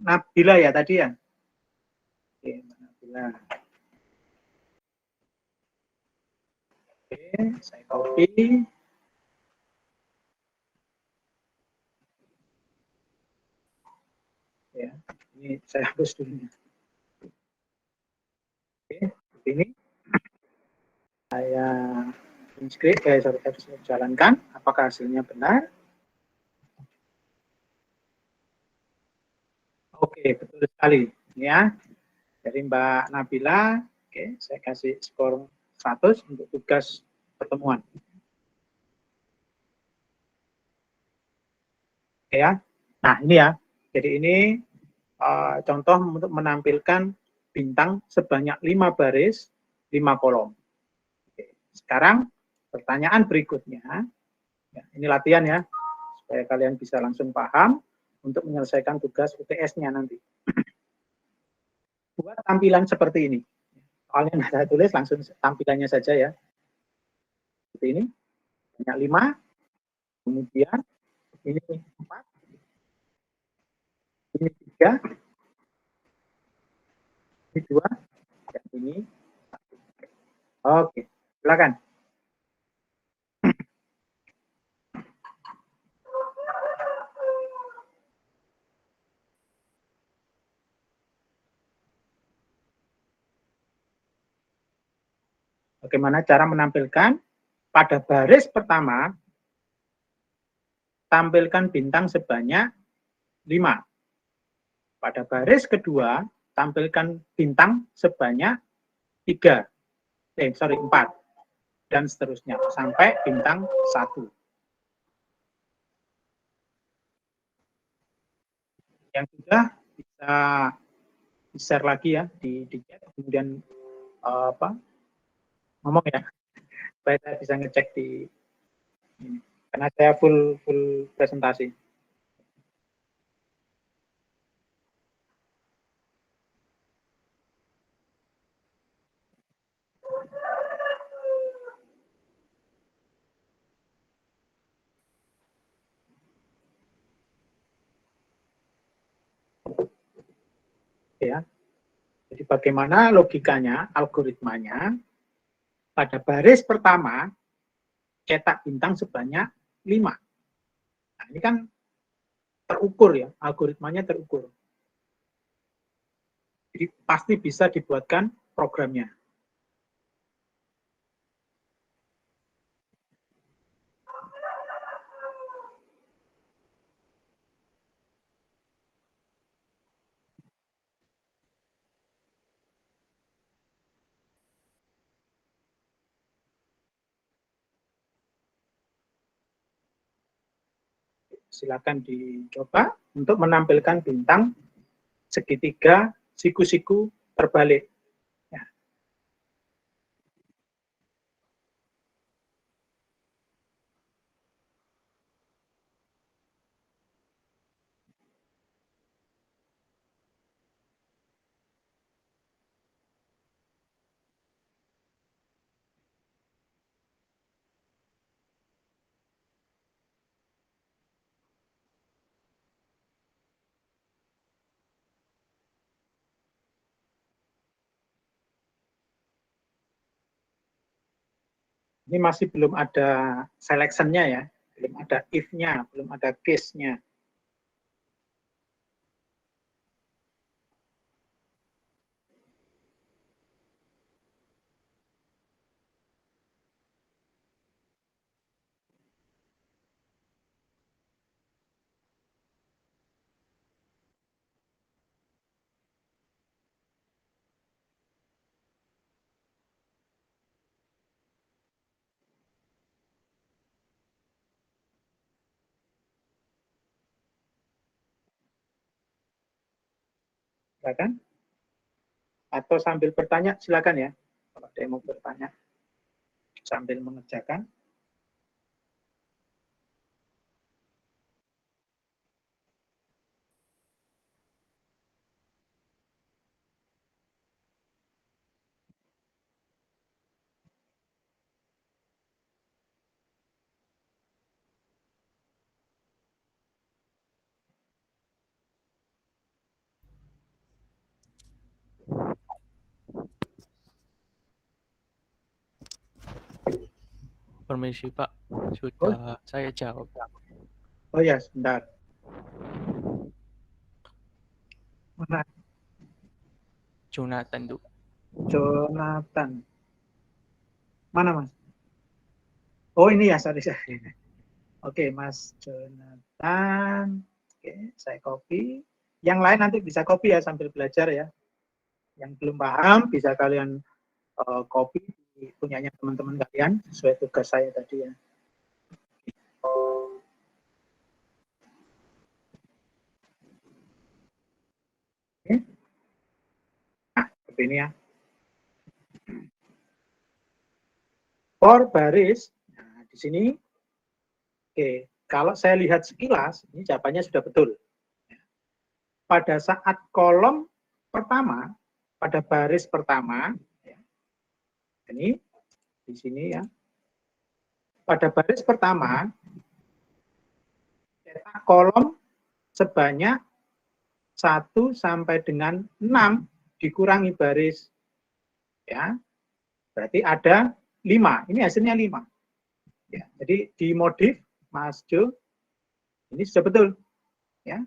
Nabila ya tadi ya? Oke, Mbak Nabila. Oke, saya copy. Ya, ini saya hapus dulu. Oke, ini saya inscript, saya harus jalankan. Apakah hasilnya benar? Oke, betul sekali. Ya, dari Mbak Nabila. Oke, saya kasih skor 100 untuk tugas pertemuan. Oke ya. Nah, ini ya. Jadi ini contoh untuk menampilkan bintang sebanyak 5 baris, 5 kolom. Oke. Sekarang pertanyaan berikutnya, ya, ini latihan ya, supaya kalian bisa langsung paham untuk menyelesaikan tugas UTS-nya nanti. Buat tampilan seperti ini. Soalnya nggak saya tulis, langsung tampilannya saja ya. seperti ini, banyak 5, kemudian ini 4, ini 3, ini 2, dan ini 1. Oke, silakan. Bagaimana cara menampilkan? Pada baris pertama, tampilkan bintang sebanyak 5. Pada baris kedua, tampilkan bintang sebanyak 4. Dan seterusnya, sampai bintang 1. Yang sudah bisa di-share lagi ya, di chat, kemudian ngomong ya, supaya saya bisa ngecek di ini. Karena saya full presentasi. Ya. Jadi bagaimana logikanya, algoritmanya, pada baris pertama cetak bintang sebanyak 5. Nah, ini kan terukur ya, algoritmanya terukur. Jadi pasti bisa dibuatkan programnya. Silakan dicoba untuk menampilkan bintang segitiga siku-siku terbalik. Ya. Ini masih belum ada selection-nya ya, belum ada if-nya, belum ada case-nya. Silakan. Atau sambil bertanya, silakan ya. Kalau ada yang mau bertanya, sambil mengerjakan. Permisi Pak, sudah saya jawab. Oh ya, sebentar. Mana? Jonathan tuh. Jonathan. Mana Mas? Oh ini ya, sorry. Oke, Mas Jonathan. Oke, saya copy. Yang lain nanti bisa copy ya sambil belajar ya. Yang belum paham bisa kalian copy punyanya teman-teman kalian sesuai tugas saya tadi ya. Oke. Nah, seperti ini ya. For baris, nah di sini, oke, kalau saya lihat sekilas, ini jawabannya sudah betul. Pada saat kolom pertama, pada baris pertama, ya, ini di sini ya, pada baris pertama, cetak kolom sebanyak 1 sampai dengan 6 dikurangi baris. Ya, berarti ada 5. Ini hasilnya 5. Ya, jadi dimodif, Mas Jo, ini sudah betul. Ya,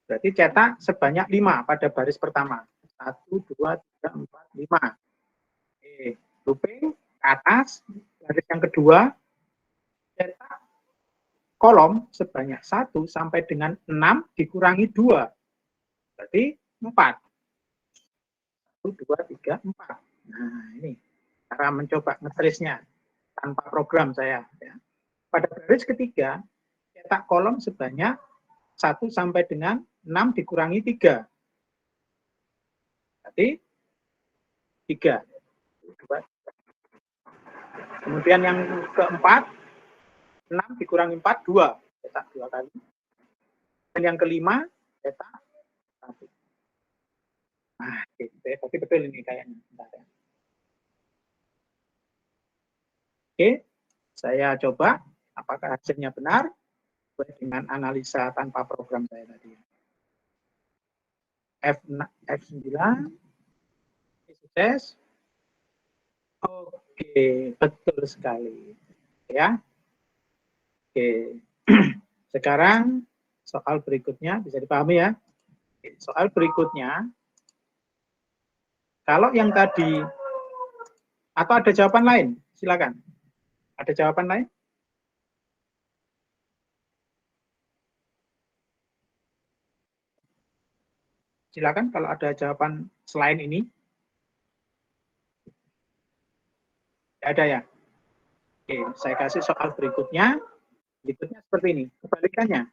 berarti cetak sebanyak 5 pada baris pertama. 1, 2, 3, 4, 5. Oke, looping ke atas, baris yang kedua, cetak kolom sebanyak 1 sampai dengan 6 dikurangi 2. Berarti 4. 1, 2, 3, 4. Nah, ini cara mencoba ngetrisnya tanpa program saya. Ya. Pada baris ketiga, cetak kolom sebanyak 1 sampai dengan 6 dikurangi 3. Berarti 3. 2. Kemudian yang keempat, 6 dikurangi 4, 2. Cetak 2 kali. Dan yang kelima, cetak 1. Nah, tapi betul ini kayaknya. Bentar ya. Oke, saya coba apakah hasilnya benar dengan analisa tanpa program saya tadi. F9, sukses. Oke, betul sekali. Ya. Oke. Sekarang soal berikutnya bisa dipahami ya. Soal berikutnya, kalau yang tadi, atau ada jawaban lain, silakan. Ada jawaban lain? Silakan kalau ada jawaban selain ini. Tidak ada ya? Oke, saya kasih soal berikutnya. Berikutnya seperti ini, kebalikannya.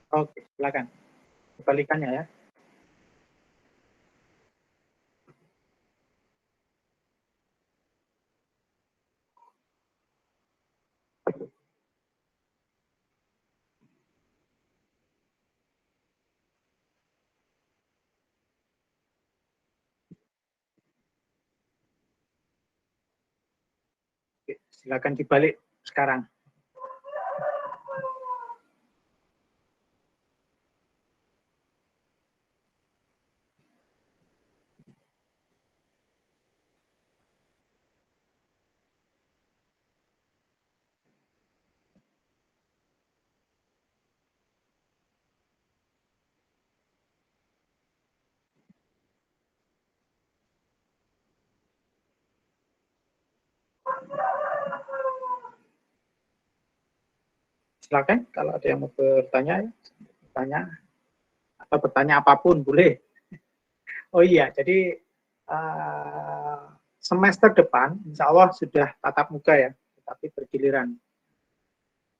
Oke, silakan. Kebalikannya ya. Oke, silakan dibalik sekarang. Silakan kalau ada yang mau bertanya, bertanya atau bertanya apapun boleh. Oh iya, jadi semester depan insya Allah sudah tatap muka ya, tapi bergiliran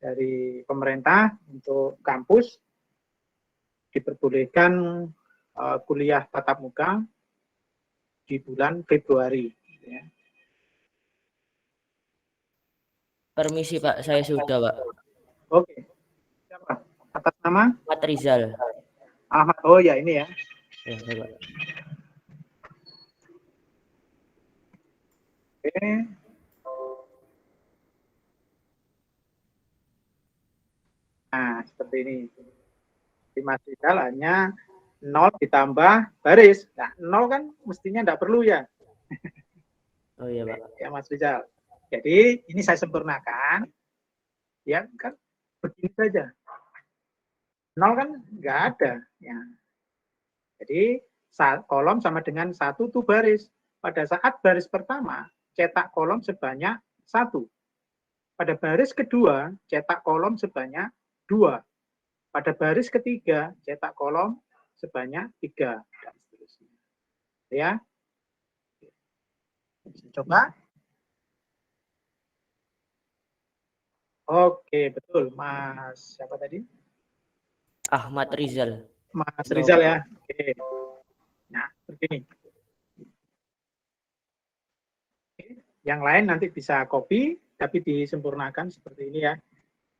dari pemerintah untuk kampus diperbolehkan kuliah tatap muka di bulan Februari. Ya. Permisi Pak, saya sudah Pak. Oke, siapa? Atas nama? Ahmad Rizal. Ahmad. Oh ya ini ya. Ya, Pak. Oke. Nah, seperti ini. Di Mas Rizal hanya 0 ditambah baris. Nah, 0 kan mestinya tidak perlu ya. Oh iya Pak. Ya Mas Rizal. Jadi ini saya sempurnakan. Ya kan begini saja. 0 kan nggak ada. Ya. Jadi kolom sama dengan 1 itu baris. Pada saat baris pertama, cetak kolom sebanyak 1. Pada baris kedua, cetak kolom sebanyak 2. Pada baris ketiga, cetak kolom sebanyak 3. Dan seterusnya. Ya. Coba. Oke, betul. Mas, siapa tadi? Ahmad Rizal. Mas Rizal ya. Oke. Nah, seperti ini. Yang lain nanti bisa copy, tapi disempurnakan seperti ini ya.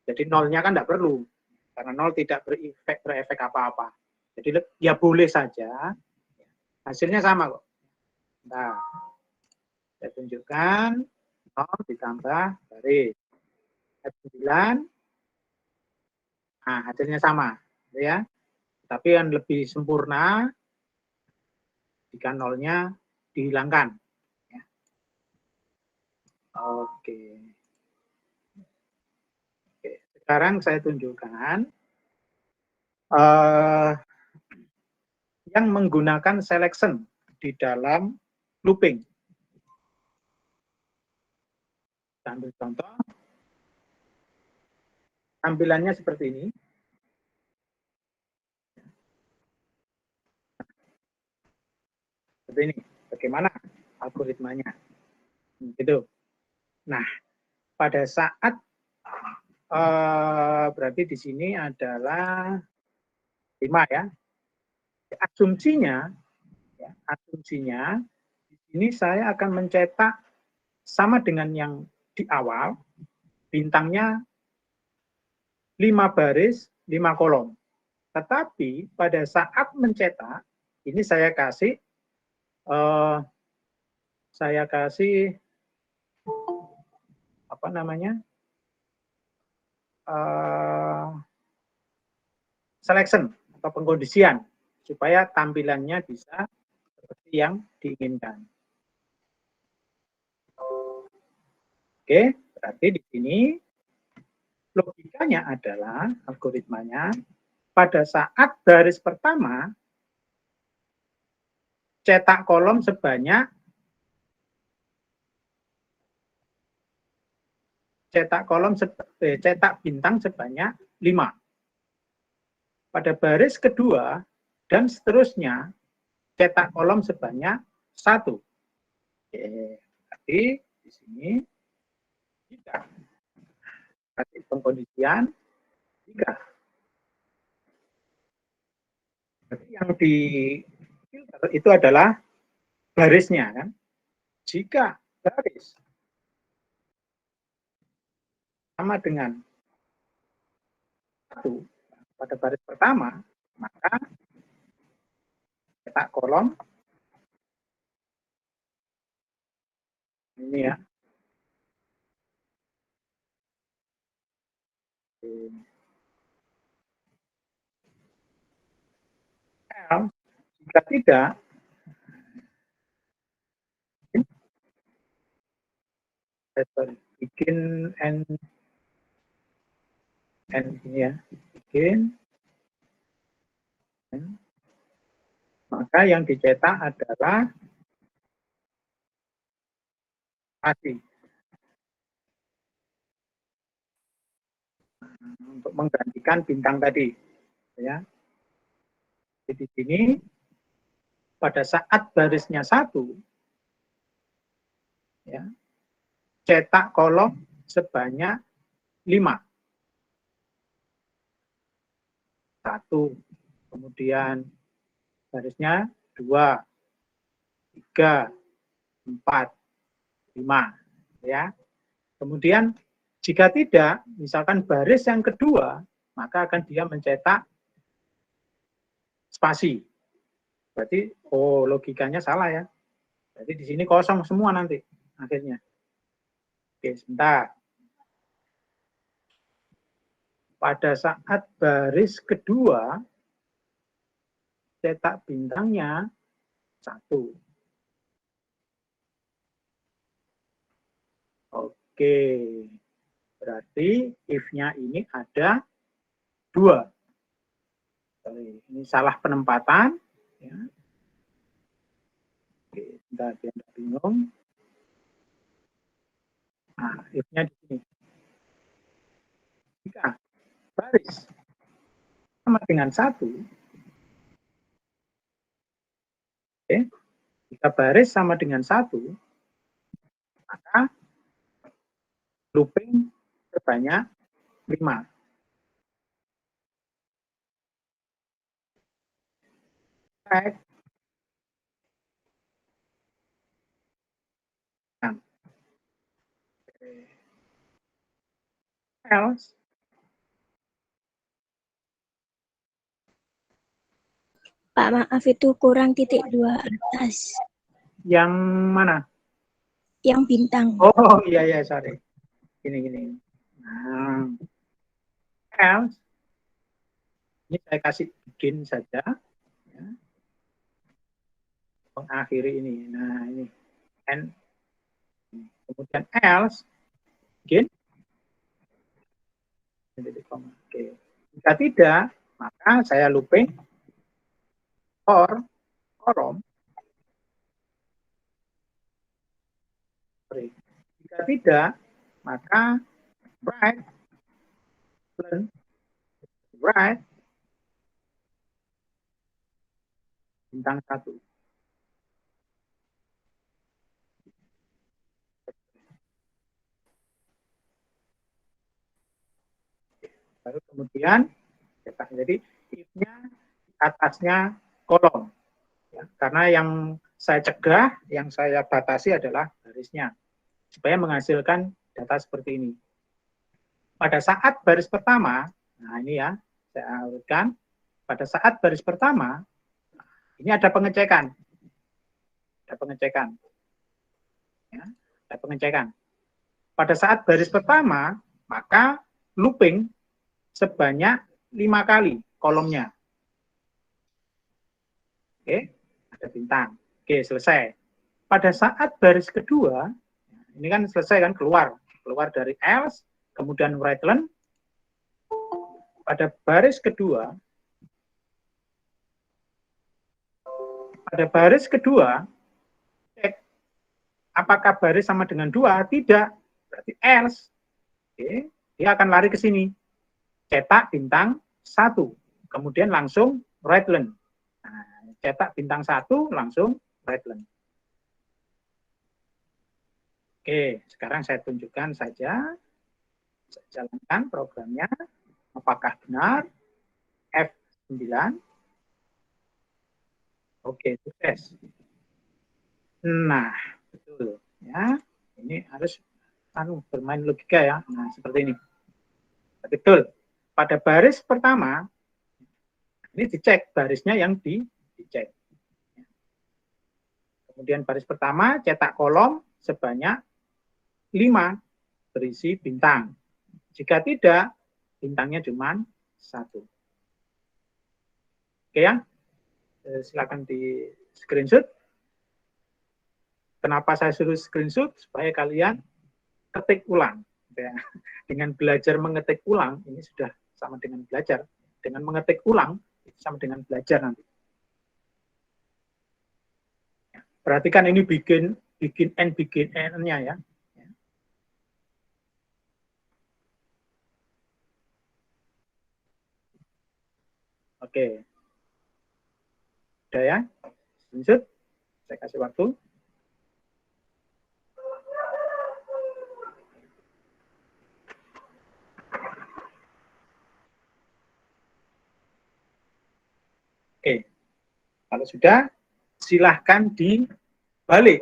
Jadi nolnya kan tidak perlu. Karena 0 tidak berefek apa-apa. Jadi ya boleh saja. Hasilnya sama kok. Nah, saya tunjukkan 0 ditambah baris F9. Nah, hasilnya sama, ya. Tapi yang lebih sempurna jika nolnya dihilangkan. Ya. Oke. Oke. Sekarang saya tunjukkan yang menggunakan selection di dalam looping. Kita ambil contoh. Tampilannya seperti ini. Seperti ini. Bagaimana algoritmanya? Gitu. Nah, pada saat berarti di sini adalah 5 ya. Asumsinya di sini saya akan mencetak sama dengan yang di awal, bintangnya 5 baris, 5 kolom. Tetapi pada saat mencetak, ini saya kasih apa namanya? Selection atau pengkondisian supaya tampilannya bisa seperti yang diinginkan. Oke, berarti di sini logikanya adalah algoritmanya pada saat baris pertama cetak kolom sebanyak cetak bintang sebanyak 5. Pada baris kedua dan seterusnya cetak kolom sebanyak 1. Oke, berarti di sini tidak. Berarti pengkondisian 3. Berarti yang di filter itu adalah barisnya kan. Jika baris sama dengan 1 pada baris pertama, maka cetak kolom ini ya. L, jika tidak, bikin N ini ya, bikin N, maka yang dicetak adalah spasi untuk menggantikan bintang tadi, ya. Jadi di sini pada saat barisnya 1, ya, cetak kolom sebanyak 5. 1, kemudian barisnya 2, 3, 4, 5, ya. Kemudian jika tidak, misalkan baris yang kedua, maka akan dia mencetak spasi. Berarti, oh logikanya salah ya. Berarti di sini kosong semua nanti akhirnya. Oke, sebentar. Pada saat baris kedua, cetak bintangnya 1. Oke, berarti if-nya ini ada 2. Ini salah penempatan. Ya. Oke, sebentar biar nggak bingung. Nah, if-nya di sini. Jika baris sama dengan 1, oke, jika baris sama dengan 1, maka looping sebanyak 5. Cek. Else. Pak, maaf itu kurang titik 2 atas. Yang mana? Yang bintang. Oh iya sorry. Gini. Nah, else ini saya kasih bikin saja, ya. Mengakhiri ini. Nah ini and kemudian else bikin. Oke. Jika tidak, maka saya looping or korom. Jika tidak, maka write bintang 1. Baru kemudian cetak. Jadi if-nya atasnya kolom. Ya, karena yang saya cegah, yang saya batasi adalah barisnya. Supaya menghasilkan data seperti ini. Pada saat baris pertama, nah ini ya, saya urutkan. Pada saat baris pertama, ini ada pengecekan. Ada pengecekan. Ya, ada pengecekan. Pada saat baris pertama, maka looping sebanyak 5 kali kolomnya. Oke, ada bintang. Oke, selesai. Pada saat baris kedua, ini kan selesai kan, keluar dari else, kemudian write-len. Pada baris kedua, cek apakah baris sama dengan 2? Tidak, berarti else. Oke, dia akan lari ke sini. Cetak bintang 1, kemudian langsung write-len. Nah, cetak bintang 1, langsung write-len. Oke, sekarang saya tunjukkan saja. Saya jalankan programnya. Apakah benar? F9. Oke, sukses. Nah, betul. Ya, ini harus bermain logika ya. Nah, seperti ini. Betul. Pada baris pertama, ini dicek barisnya yang dicek. Kemudian baris pertama cetak kolom sebanyak 5 berisi bintang. Jika tidak, bintangnya cuma 1. Oke ya, silakan di screenshot. Kenapa saya suruh screenshot? Supaya kalian ketik ulang. Ya. Dengan belajar mengetik ulang, ini sudah sama dengan belajar. Dengan mengetik ulang, sama dengan belajar nanti. Perhatikan ini bikin N-nya ya. Oke. Udah ya? Lanjut. Saya kasih waktu. Oke. Kalau sudah, silahkan dibalik.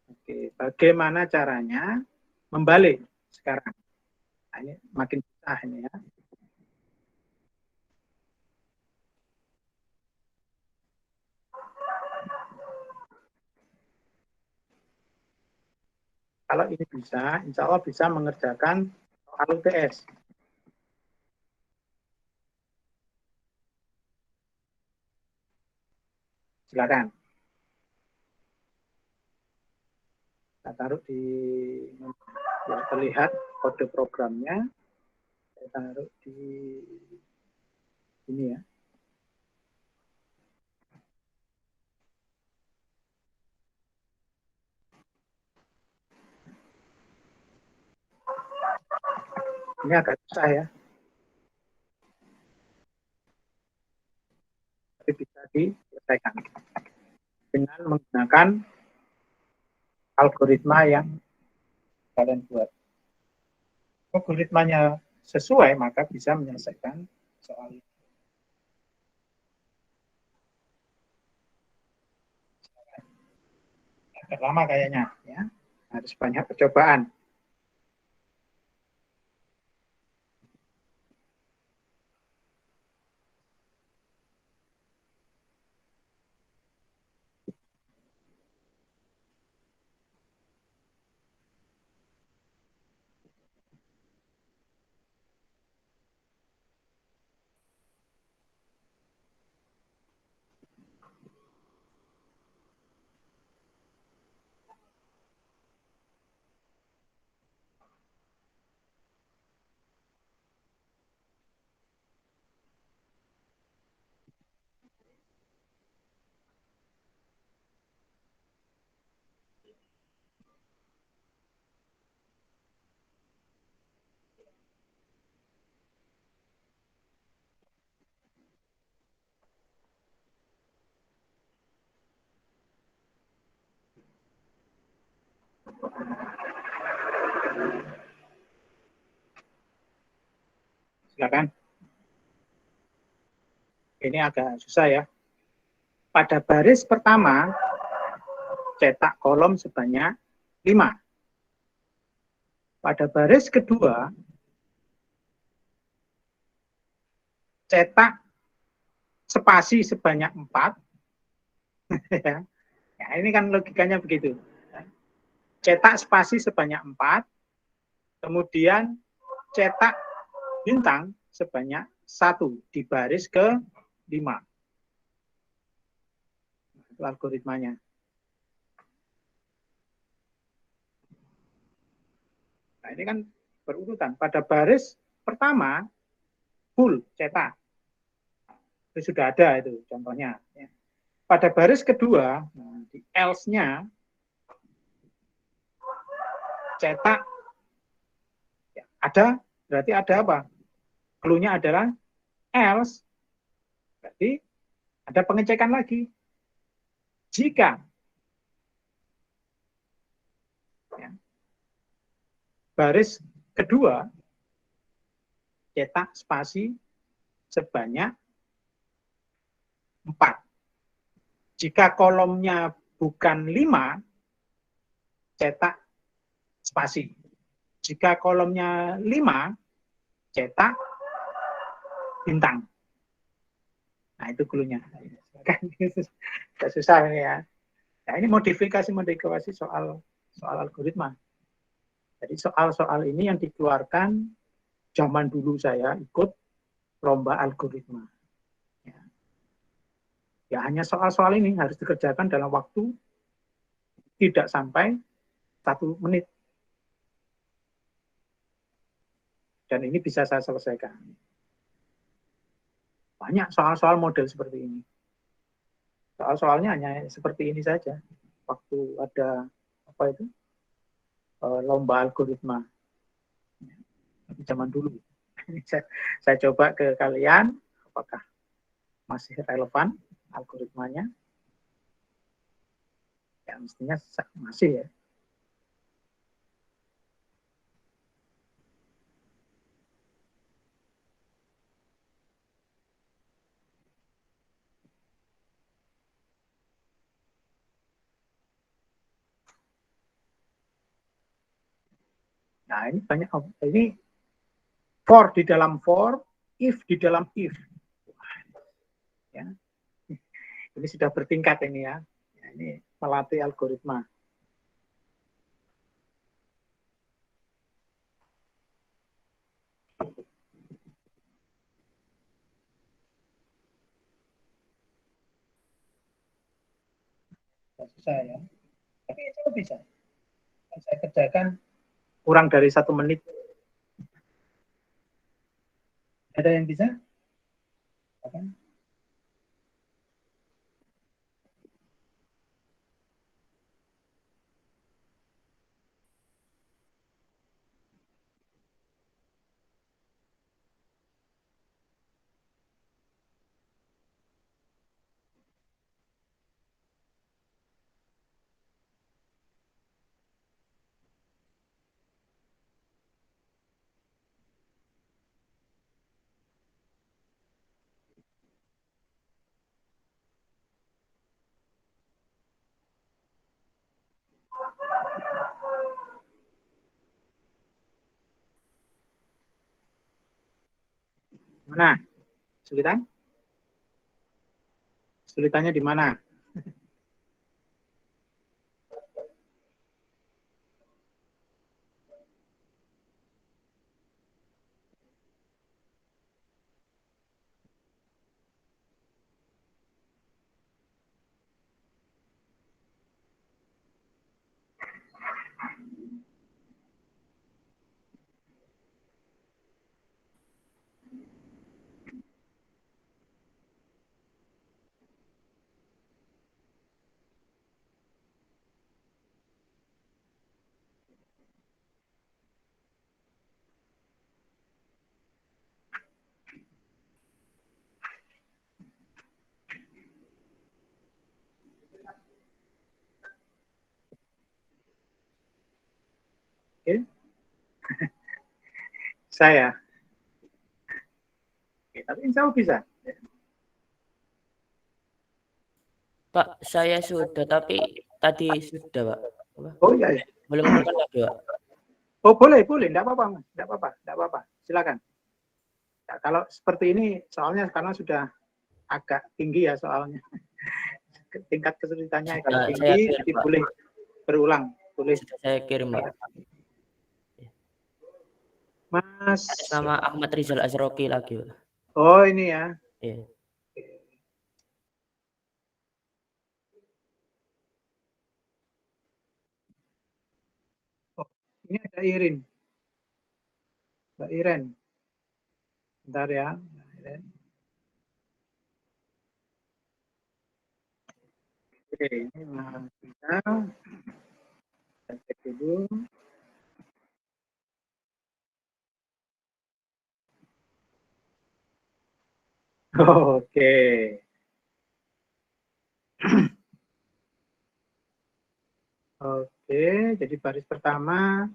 Oke, bagaimana caranya membalik sekarang? Nah, ini makin susah ini ya. Kalau ini bisa, insya Allah bisa mengerjakan soal UTS. Silakan. Saya taruh di ya, terlihat kode programnya. Saya taruh di ini ya. Ini agak susah ya. Tapi bisa diselesaikan dengan menggunakan algoritma yang kalian buat. Algoritmanya sesuai, maka bisa menyelesaikan soal ini. Agak lama kayaknya, ya. Harus banyak percobaan. Silakan. Ini agak susah ya. Pada baris pertama, cetak kolom sebanyak 5. Pada baris kedua, cetak spasi sebanyak 4. Ya, ini kan logikanya begitu. Cetak spasi sebanyak 4, kemudian cetak bintang sebanyak 1 di baris ke-5. Itu algoritmanya. Nah, ini kan berurutan. Pada baris pertama, full cetak. Itu sudah ada itu contohnya. Pada baris kedua, nah, di else-nya, cetak ya, ada, berarti ada apa? Clue-nya adalah else, berarti ada pengecekan lagi. Jika ya, baris kedua cetak spasi sebanyak 4. Jika kolomnya bukan 5, cetak spasi. Jika kolomnya 5, cetak bintang. Nah, itu clue-nya. Kan susah ini ya. Nah, ini modifikasi soal algoritma. Jadi soal-soal ini yang dikeluarkan zaman dulu saya ikut lomba algoritma. Ya, hanya soal-soal ini harus dikerjakan dalam waktu tidak sampai 1 menit. Dan ini bisa saya selesaikan. Banyak soal-soal model seperti ini. Soal-soalnya hanya seperti ini saja. Waktu ada apa itu lomba algoritma zaman dulu. Saya coba ke kalian, apakah masih relevan algoritmanya? Ya, mestinya masih ya. Nah, ini banyak, ini for di dalam for, if di dalam if. Ya. Ini sudah bertingkat ini ya. Ini melatih algoritma. Susah ya. Tapi itu bisa. Saya kerjakan kurang dari 1 menit. Ada yang bisa? Apa? Mana? Kesulitan? Kesulitannya di mana? Oke. Saya. Oke, tapi insya Allah bisa. Pak, saya sudah, tapi tadi sudah, Pak. Apa? Oh iya, iya. Boleh mengulang lagi, Pak? Oh boleh, enggak apa-apa, Mas. Enggak apa-apa. Silakan. Ya, kalau seperti ini, soalnya karena sudah agak tinggi ya soalnya. Tingkat kesulitannya agak Sudah saya tinggi, kirim, jadi Pak. boleh berulang. Boleh. Sudah saya kirim, Pak. Mas. Atas nama Ahmad Rizal Azroki lagi, Pak. Oh ini ya. Iya. Oh, ini ada Irin. Mbak Iren. Bentar ya. Mbak Iren. Oke, ini Mas Rizal. Kita cek dulu. Oke. Oke, jadi baris pertama.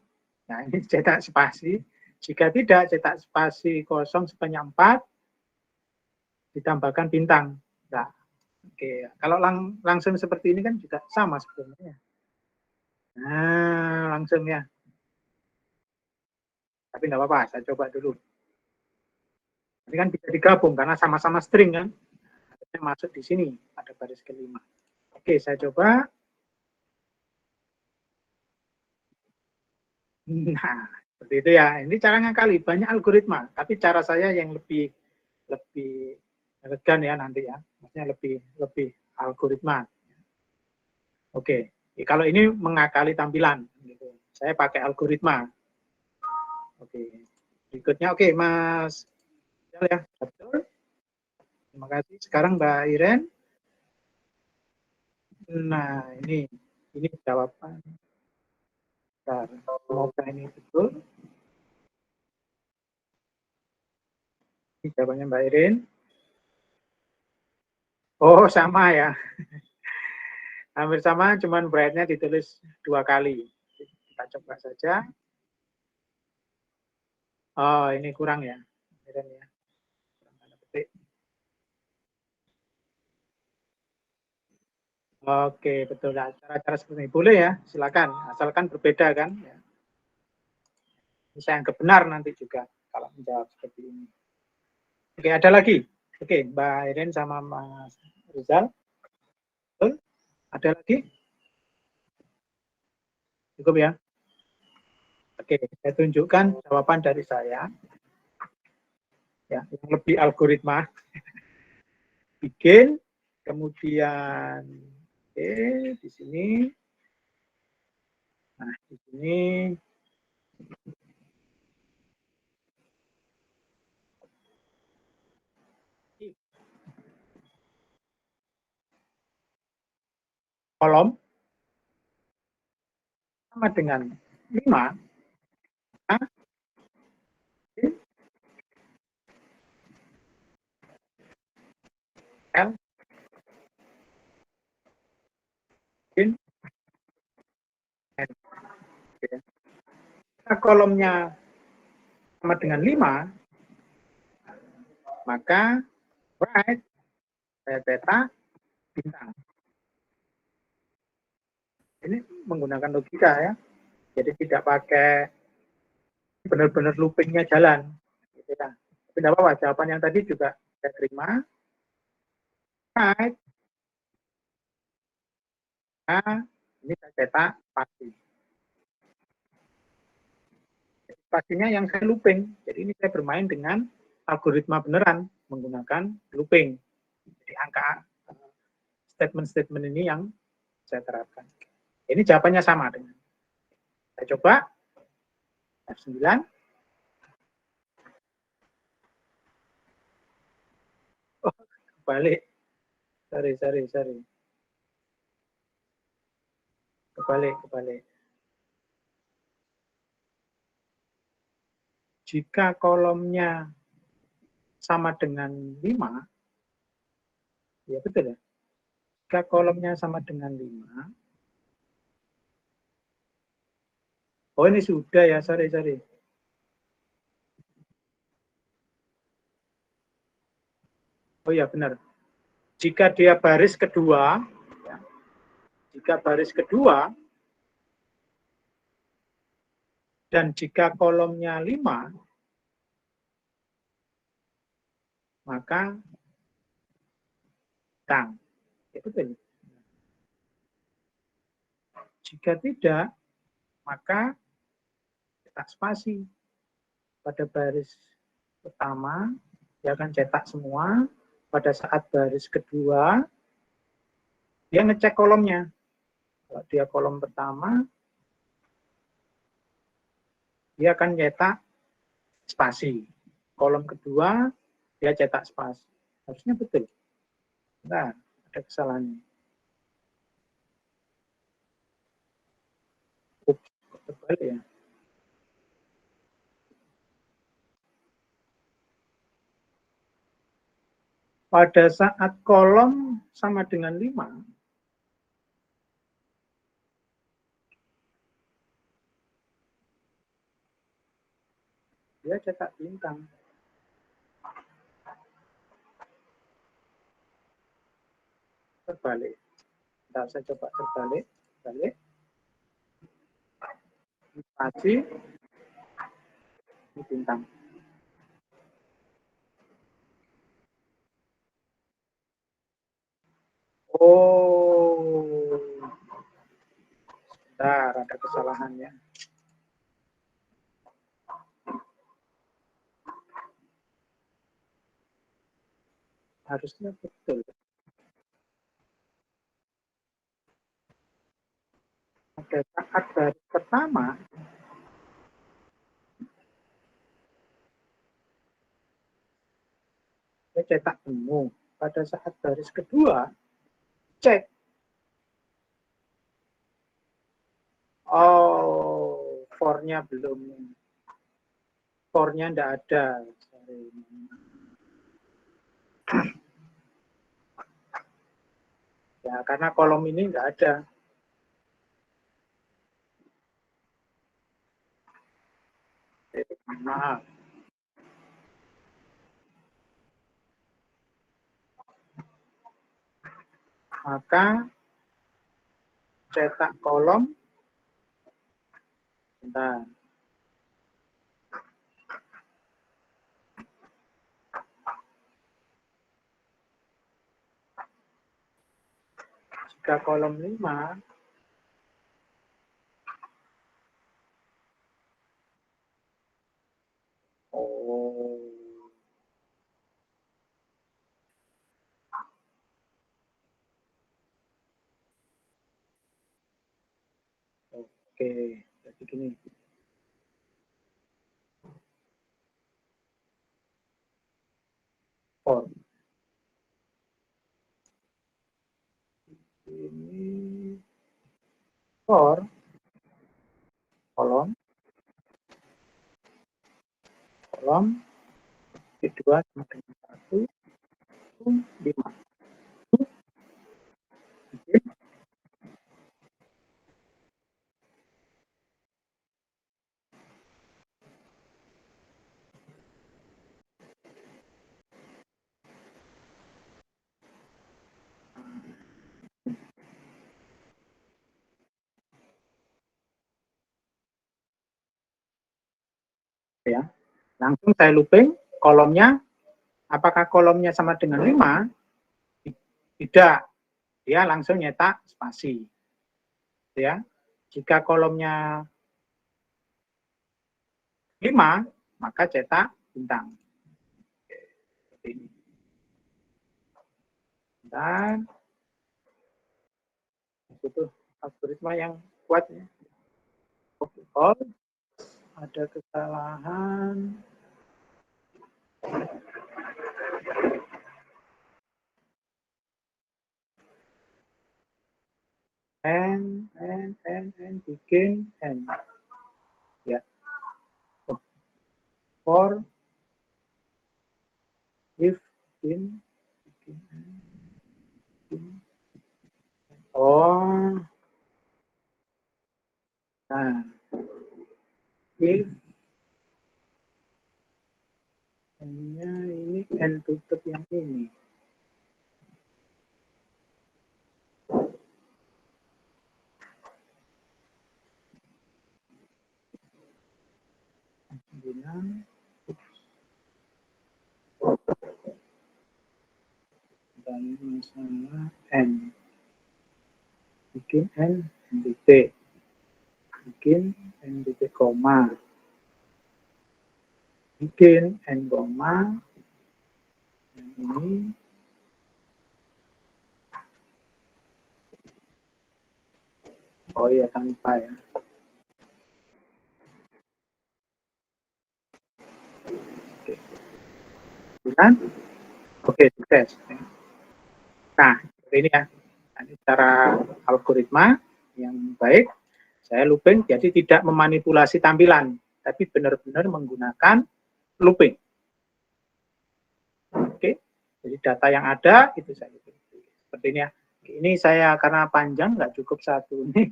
Nah, ini cetak spasi. Jika tidak, cetak spasi kosong sebanyak 4, ditambahkan bintang. Nah, oke. Kalau langsung seperti ini kan juga sama sebenarnya. Nah, langsung ya. Tapi enggak apa-apa, saya coba dulu. Ini kan bisa digabung karena sama-sama string kan. Harusnya masuk di sini pada baris kelima. Oke, saya coba. Nah, seperti itu ya. Ini cara ngakali, banyak algoritma, tapi cara saya yang lebih elegan ya nanti ya. Maksudnya lebih algoritma. Oke, kalau ini mengakali tampilan gitu. Saya pakai algoritma. Oke. Berikutnya oke, Mas. Ya, betul. Terima kasih. Sekarang Mbak Iren. Nah, ini jawaban. Bentar. Semoga ini betul. Ini jawabannya Mbak Iren. Oh, sama ya. Hampir sama, cuman brightnya ditulis 2 kali. Kita coba saja. Oh, ini kurang ya. Iren ya. Kurang tanda petik. Oke, betul. Nah, cara-cara seperti ini boleh ya, silakan. Asalkan berbeda kan. Ya. Saya anggap benar nanti juga kalau menjawab seperti ini. Oke, ada lagi. Oke, Mbak Iren sama Mas Rizal. Betul? Ada lagi? Cukup ya? Oke, saya tunjukkan jawaban dari saya. Ya, yang lebih algoritma. Bikin, kemudian oke, di sini. Nah, di sini kolom sama dengan 5. A, B, L, N, N. Jika kolomnya sama dengan 5, maka right, saya cetak bintang. Ini menggunakan logika ya. Jadi tidak pakai benar-benar loopingnya jalan. Gitu ya. Tapi tidak apa-apa, jawaban yang tadi juga saya terima. Right. Nah, ini saya cetak pasti. Pastinya yang saya looping. Jadi ini saya bermain dengan algoritma beneran menggunakan looping. Jadi angka statement-statement ini yang saya terapkan. Ini jawabannya sama dengan. Saya coba F9. Oh, kebalik. Sorry. Kebalik. Jika kolomnya sama dengan 5, ya betul ya. Jika kolomnya sama dengan 5, oh ini sudah ya, sorry. Oh ya benar. Jika dia baris kedua, ya, jika baris kedua, dan jika kolomnya 5, maka bintang. Ya, betul. Jika tidak, maka cetak spasi. Pada baris pertama, dia akan cetak semua. Pada saat baris kedua, dia ngecek kolomnya. Kalau dia kolom pertama, dia akan cetak spasi. Kolom kedua, dia cetak spasi. Harusnya betul. Nah, ada kesalahannya. Terbalik ya. Pada saat kolom sama dengan 5, dia cetak bintang. Terbalik. Nah, saya coba terbalik. Balik. Spasi. Ini bintang. Oh. Bentar, ada kesalahannya. Harusnya betul. Pada saat baris pertama, dia cetak penuh. Pada saat baris kedua, cek. Oh, for-nya belum. For-nya enggak ada. Ya, karena kolom ini enggak ada. Maaf. Maka cetak kolom. Bentar. Jika kolom 5, oh, oke, jadi gini. For. Ini for kolom kedua sama dengan 1, 5. Ya. Langsung saya looping kolomnya. Apakah kolomnya sama dengan 5? Tidak. Dia langsung nyetak spasi. Ya. Jika kolomnya 5, maka cetak bintang. Dan itu algoritma yang kuat ya. Oh, ada kesalahan. N bikin N. Ya. For if in bikin N. Oh. Nah. If N-nya ini N tutup yang ini. masalah N. Bikin N titik. Bikin N titik koma. Bikin N koma. Dan ini oh iya tanpa ya. Oke. Bukan? Oke, sukses. Nah, ini ya. Ini cara algoritma yang baik. Saya looping, jadi tidak memanipulasi tampilan, tapi benar-benar menggunakan looping. Oke, jadi data yang ada itu saya looping. Seperti ini ya. Ini saya karena panjang nggak cukup satu nih.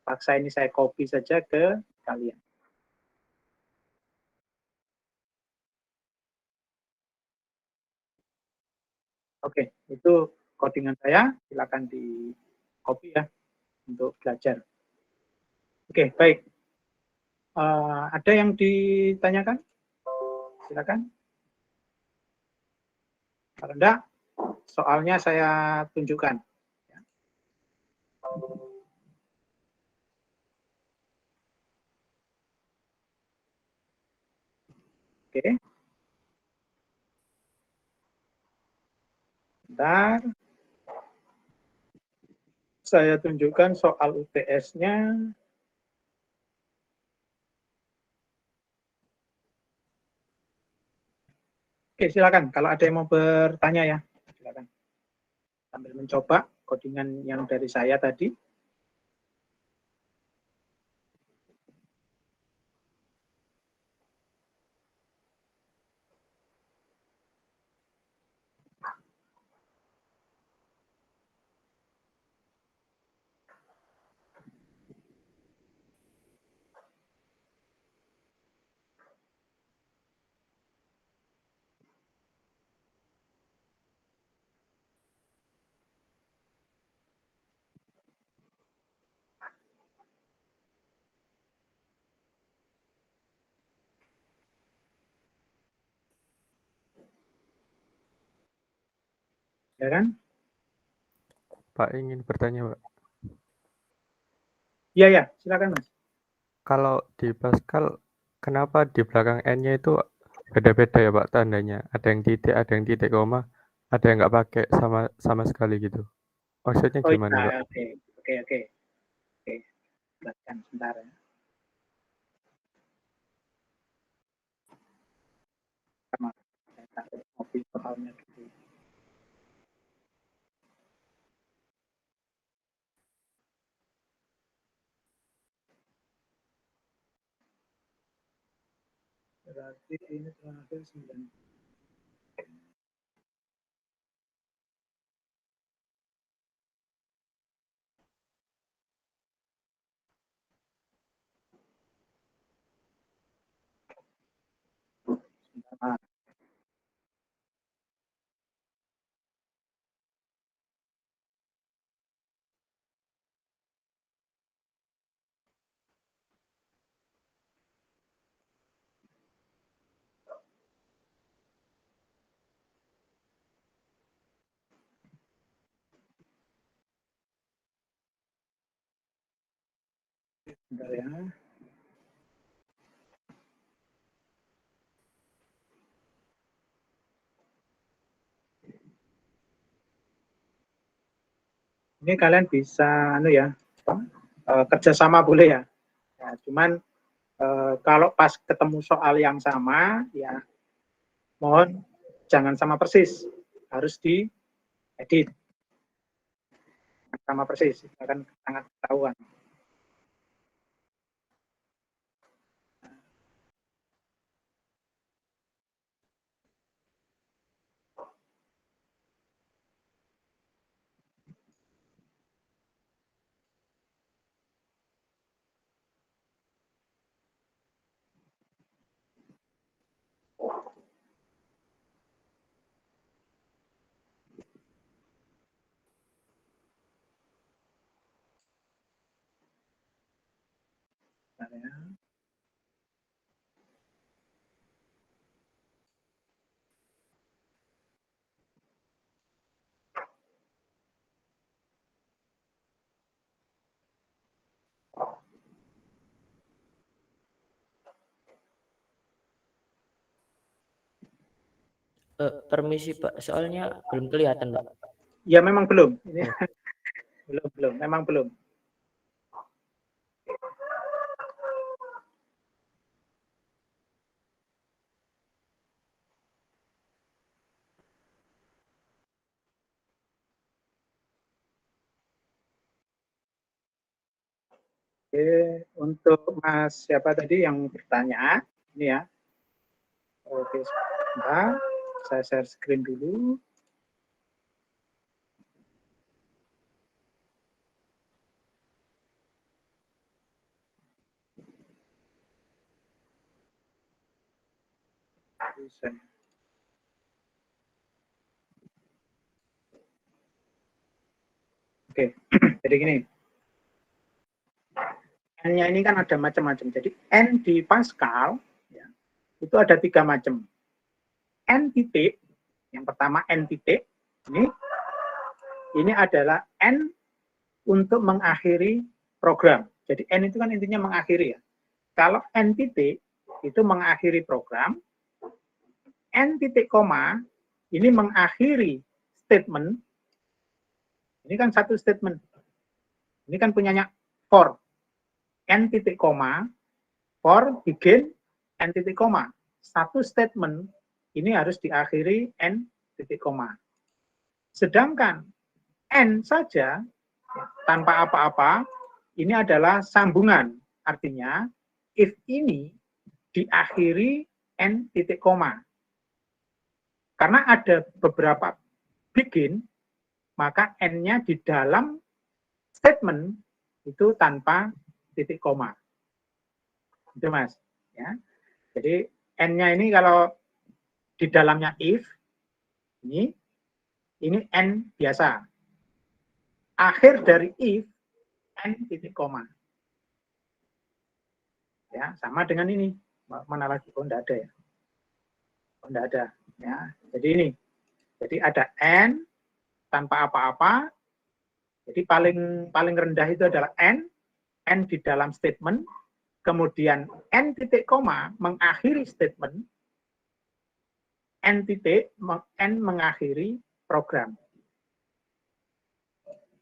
Paksa ini saya copy saja ke kalian. Oke, itu codingan saya. Silakan di copy ya untuk belajar. Oke, baik. Ada yang ditanyakan? Silakan. Kalau enggak, soalnya saya tunjukkan. Oke. Bentar. Saya tunjukkan soal UTS-nya. Oke, silakan. Kalau ada yang mau bertanya ya, silakan. Sambil mencoba codingan yang dari saya tadi. Ya kan? Pak ingin bertanya, Pak. Iya, ya, silakan Mas. Kalau di Pascal, kenapa di belakang N-nya itu beda-beda ya Pak tandanya? Ada yang titik, ada yang titik koma, ada yang nggak pakai sama sekali gitu. Maksudnya Oh gimana iya, Pak? oke. Oke. Jelaskan sebentar ya. Sama saya taruh mobil soalnya dulu. Berarti ini terakhir 9. Sebentar. Sebentar ya. Ini kalian bisa ya, kerjasama boleh ya. Ya, cuman kalau pas ketemu soal yang sama, ya mohon jangan sama persis, harus diedit sama persis, akan sangat ketahuan. Bentar ya. Permisi Pak, soalnya belum kelihatan Pak. Ya memang belum. Ini Oh. belum, memang belum. Oke, untuk Mas siapa tadi yang bertanya, ini ya. Oke, sebentar, saya share screen dulu. Bisa. Oke, jadi gini. N-nya ini kan ada macam-macam. Jadi N di Pascal ya, itu ada 3 macam. N titik, yang pertama N titik, ini adalah N untuk mengakhiri program. Jadi N itu kan intinya mengakhiri ya. Kalau N titik itu mengakhiri program, N titik koma ini mengakhiri statement. Ini kan satu statement. Ini kan punyanya for. N titik koma, for begin N titik koma. Satu statement ini harus diakhiri N titik koma. Sedangkan N saja tanpa apa-apa, ini adalah sambungan. Artinya, if ini diakhiri N titik koma. Karena ada beberapa begin, maka N-nya di dalam statement itu tanpa titik koma. Itu Mas. Ya. Jadi N-nya ini kalau di dalamnya if, ini N biasa. Akhir dari if, N titik koma. Ya, sama dengan ini. Mana lagi? Oh, enggak ada ya. Oh, enggak ada. Ya, jadi ini. Jadi ada N tanpa apa-apa. Jadi paling rendah itu adalah N di dalam statement, kemudian N titik koma mengakhiri statement, N titik N mengakhiri program.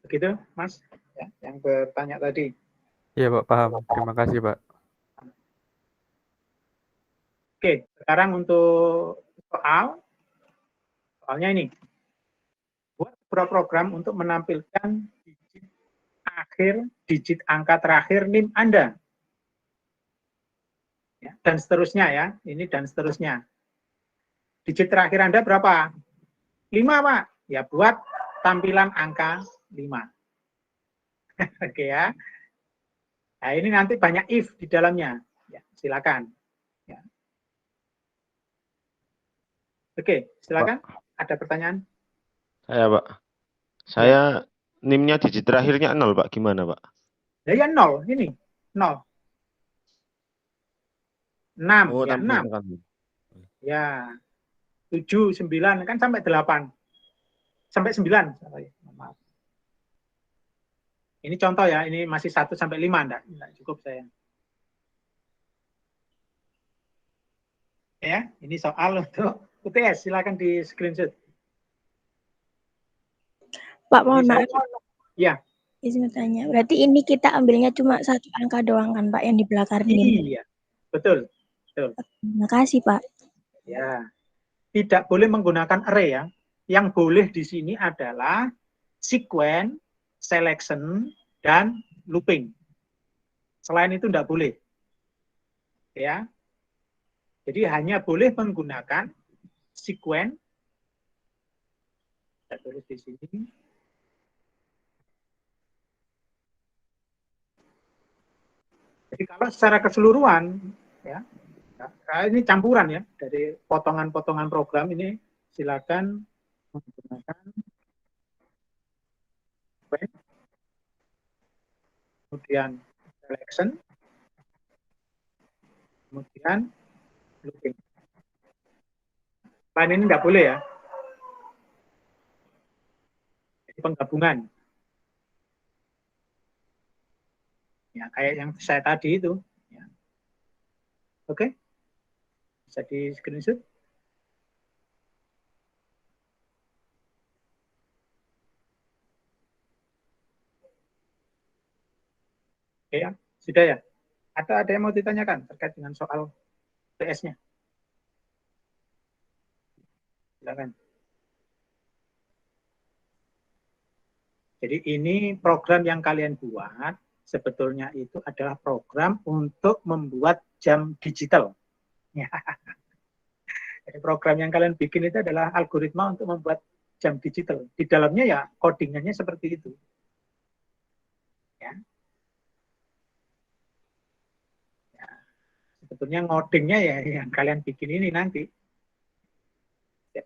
Begitu, Mas, ya, yang bertanya tadi. Iya Pak, paham. Terima kasih Pak. Oke, sekarang untuk soalnya ini. Buat sebuah program untuk menampilkan digit angka terakhir NIM Anda. Ya, dan seterusnya ya, ini dan seterusnya. Digit terakhir Anda berapa? 5 Pak. Ya buat tampilan angka 5. Oke ya. Nah ini nanti banyak if di dalamnya. Ya, silakan. Ya. Oke, silakan. Ada pertanyaan? Saya Pak. Saya NIM-nya digit terakhirnya 0 Pak. Gimana Pak? Ya 0, ini 0. 6, Oh, ya 6. Ya, 7, 9, kan sampai 8. Sampai 9. Maaf. Ini contoh ya, ini masih 1 sampai 5, enggak cukup saya. Ya, ini soal untuk UTS, silakan di screenshot. Pak, mohon maaf. Ya. Izin bertanya. Berarti ini kita ambilnya cuma satu angka doang kan Pak, yang di belakang ini? Iya, betul. Betul. Terima kasih Pak. Ya, tidak boleh menggunakan array ya. Yang boleh di sini adalah sequence, selection, dan looping. Selain itu tidak boleh. Ya. Jadi hanya boleh menggunakan sequence. Saya tulis di sini. Jadi kalau secara keseluruhan, ya, ini campuran ya dari potongan-potongan program ini, silakan menggunakan kemudian selection, kemudian looping. Lain ini nggak boleh ya. Jadi penggabungan. Ya, kayak yang saya tadi itu. Ya. Oke. Bisa di screenshot. Oke ya, sudah ya. Ada yang mau ditanyakan terkait dengan soal PS-nya? Silakan. Jadi ini program yang kalian buat sebetulnya itu adalah program untuk membuat jam digital. Jadi program yang kalian bikin itu adalah algoritma untuk membuat jam digital. Di dalamnya ya codingannya seperti itu. Ya. Ya. Sebetulnya ngodingnya ya yang kalian bikin ini nanti.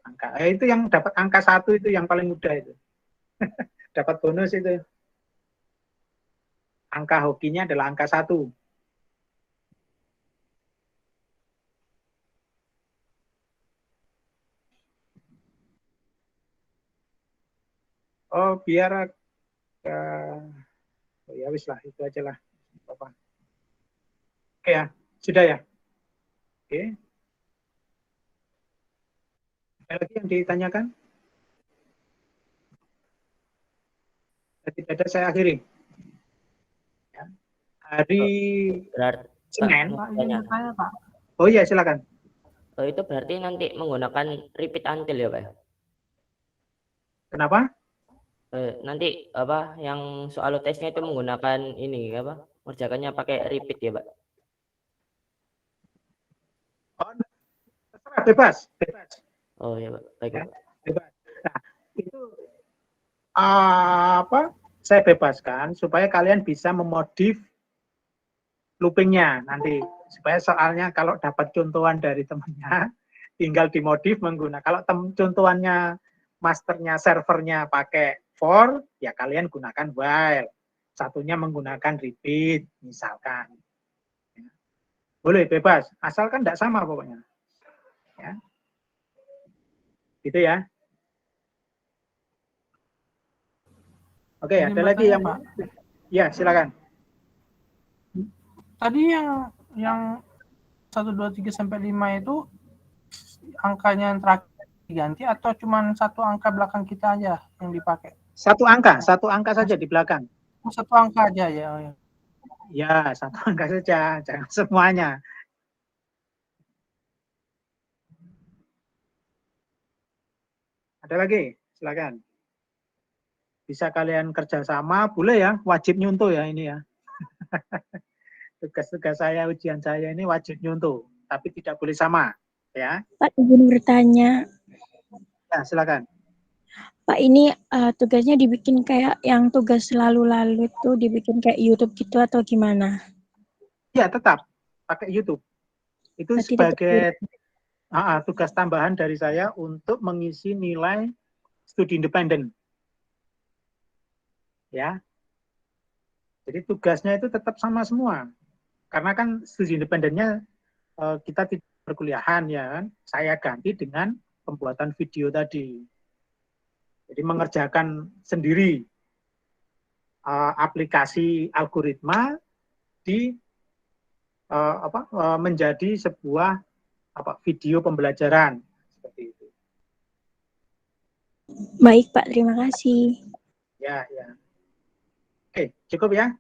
Angka. Itu yang dapat angka 1 itu yang paling mudah itu. Dapat bonus itu. Angka hokinya adalah angka 1. Oh, biar oh ya wis lah, itu aja lah. Apa. Oke ya, sudah ya. Oke. Ada lagi yang ditanyakan? Tidak ada, saya akhiri. Ya. Hari Senin. Pak. Oh iya, silakan. Oh, itu berarti nanti menggunakan repeat until ya, Pak? Kenapa? Nanti apa yang soal tesnya itu menggunakan ini apa? Mengerjakannya pakai repeat ya, Pak? Oh, terserah, bebas. Oh ya, Pak. Baik, Ya, Pak. bebas. Nah, itu apa? Saya bebaskan supaya kalian bisa memodif loopingnya nanti supaya soalnya kalau dapat contohan dari temannya tinggal dimodif menggunakan kalau contohannya masternya servernya pakai for ya kalian gunakan while satunya menggunakan repeat misalkan boleh bebas asalkan tidak sama pokoknya ya gitu ya. Oke, ada lagi yang Pak. Ya silakan. Tadi yang 1, 2, 3 sampai 5 itu angkanya yang terakhir diganti atau cuma satu angka belakang kita aja yang dipakai? Satu angka saja di belakang. Satu angka aja ya. Ya, satu angka saja, jangan semuanya. Ada lagi? Silakan. Bisa kalian kerjasama, boleh ya, wajib nyuntuh ya ini ya. Tugas-tugas saya, ujian saya ini wajib nyuntuh, tapi tidak boleh sama, ya. Pak, izin bertanya. Ya, silakan. Pak, ini tugasnya dibikin kayak yang tugas lalu-lalu itu dibikin kayak YouTube gitu atau gimana? Ya, tetap pakai YouTube. Itu Berarti sebagai tugas tambahan dari saya untuk mengisi nilai studi independen. Ya. Jadi tugasnya itu tetap sama semua. Karena kan studi independennya kita tidak perkuliahan ya kan. Saya ganti dengan pembuatan video tadi. Jadi mengerjakan sendiri aplikasi algoritma di menjadi sebuah video pembelajaran seperti itu. Baik, Pak. Terima kasih. Ya. Oke, cukup ya.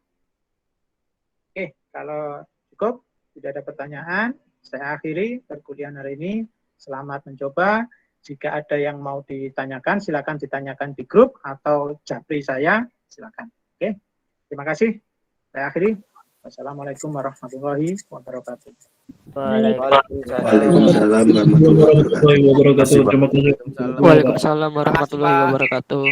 Oke, kalau cukup, tidak ada pertanyaan, saya akhiri perkuliahan hari ini. Selamat mencoba. Jika ada yang mau ditanyakan, silakan ditanyakan di grup atau japri saya, silakan. Oke, terima kasih. Saya akhiri. Wassalamualaikum warahmatullahi wabarakatuh. Waalaikumsalam warahmatullahi wabarakatuh. Waalaikumsalam warahmatullahi wabarakatuh.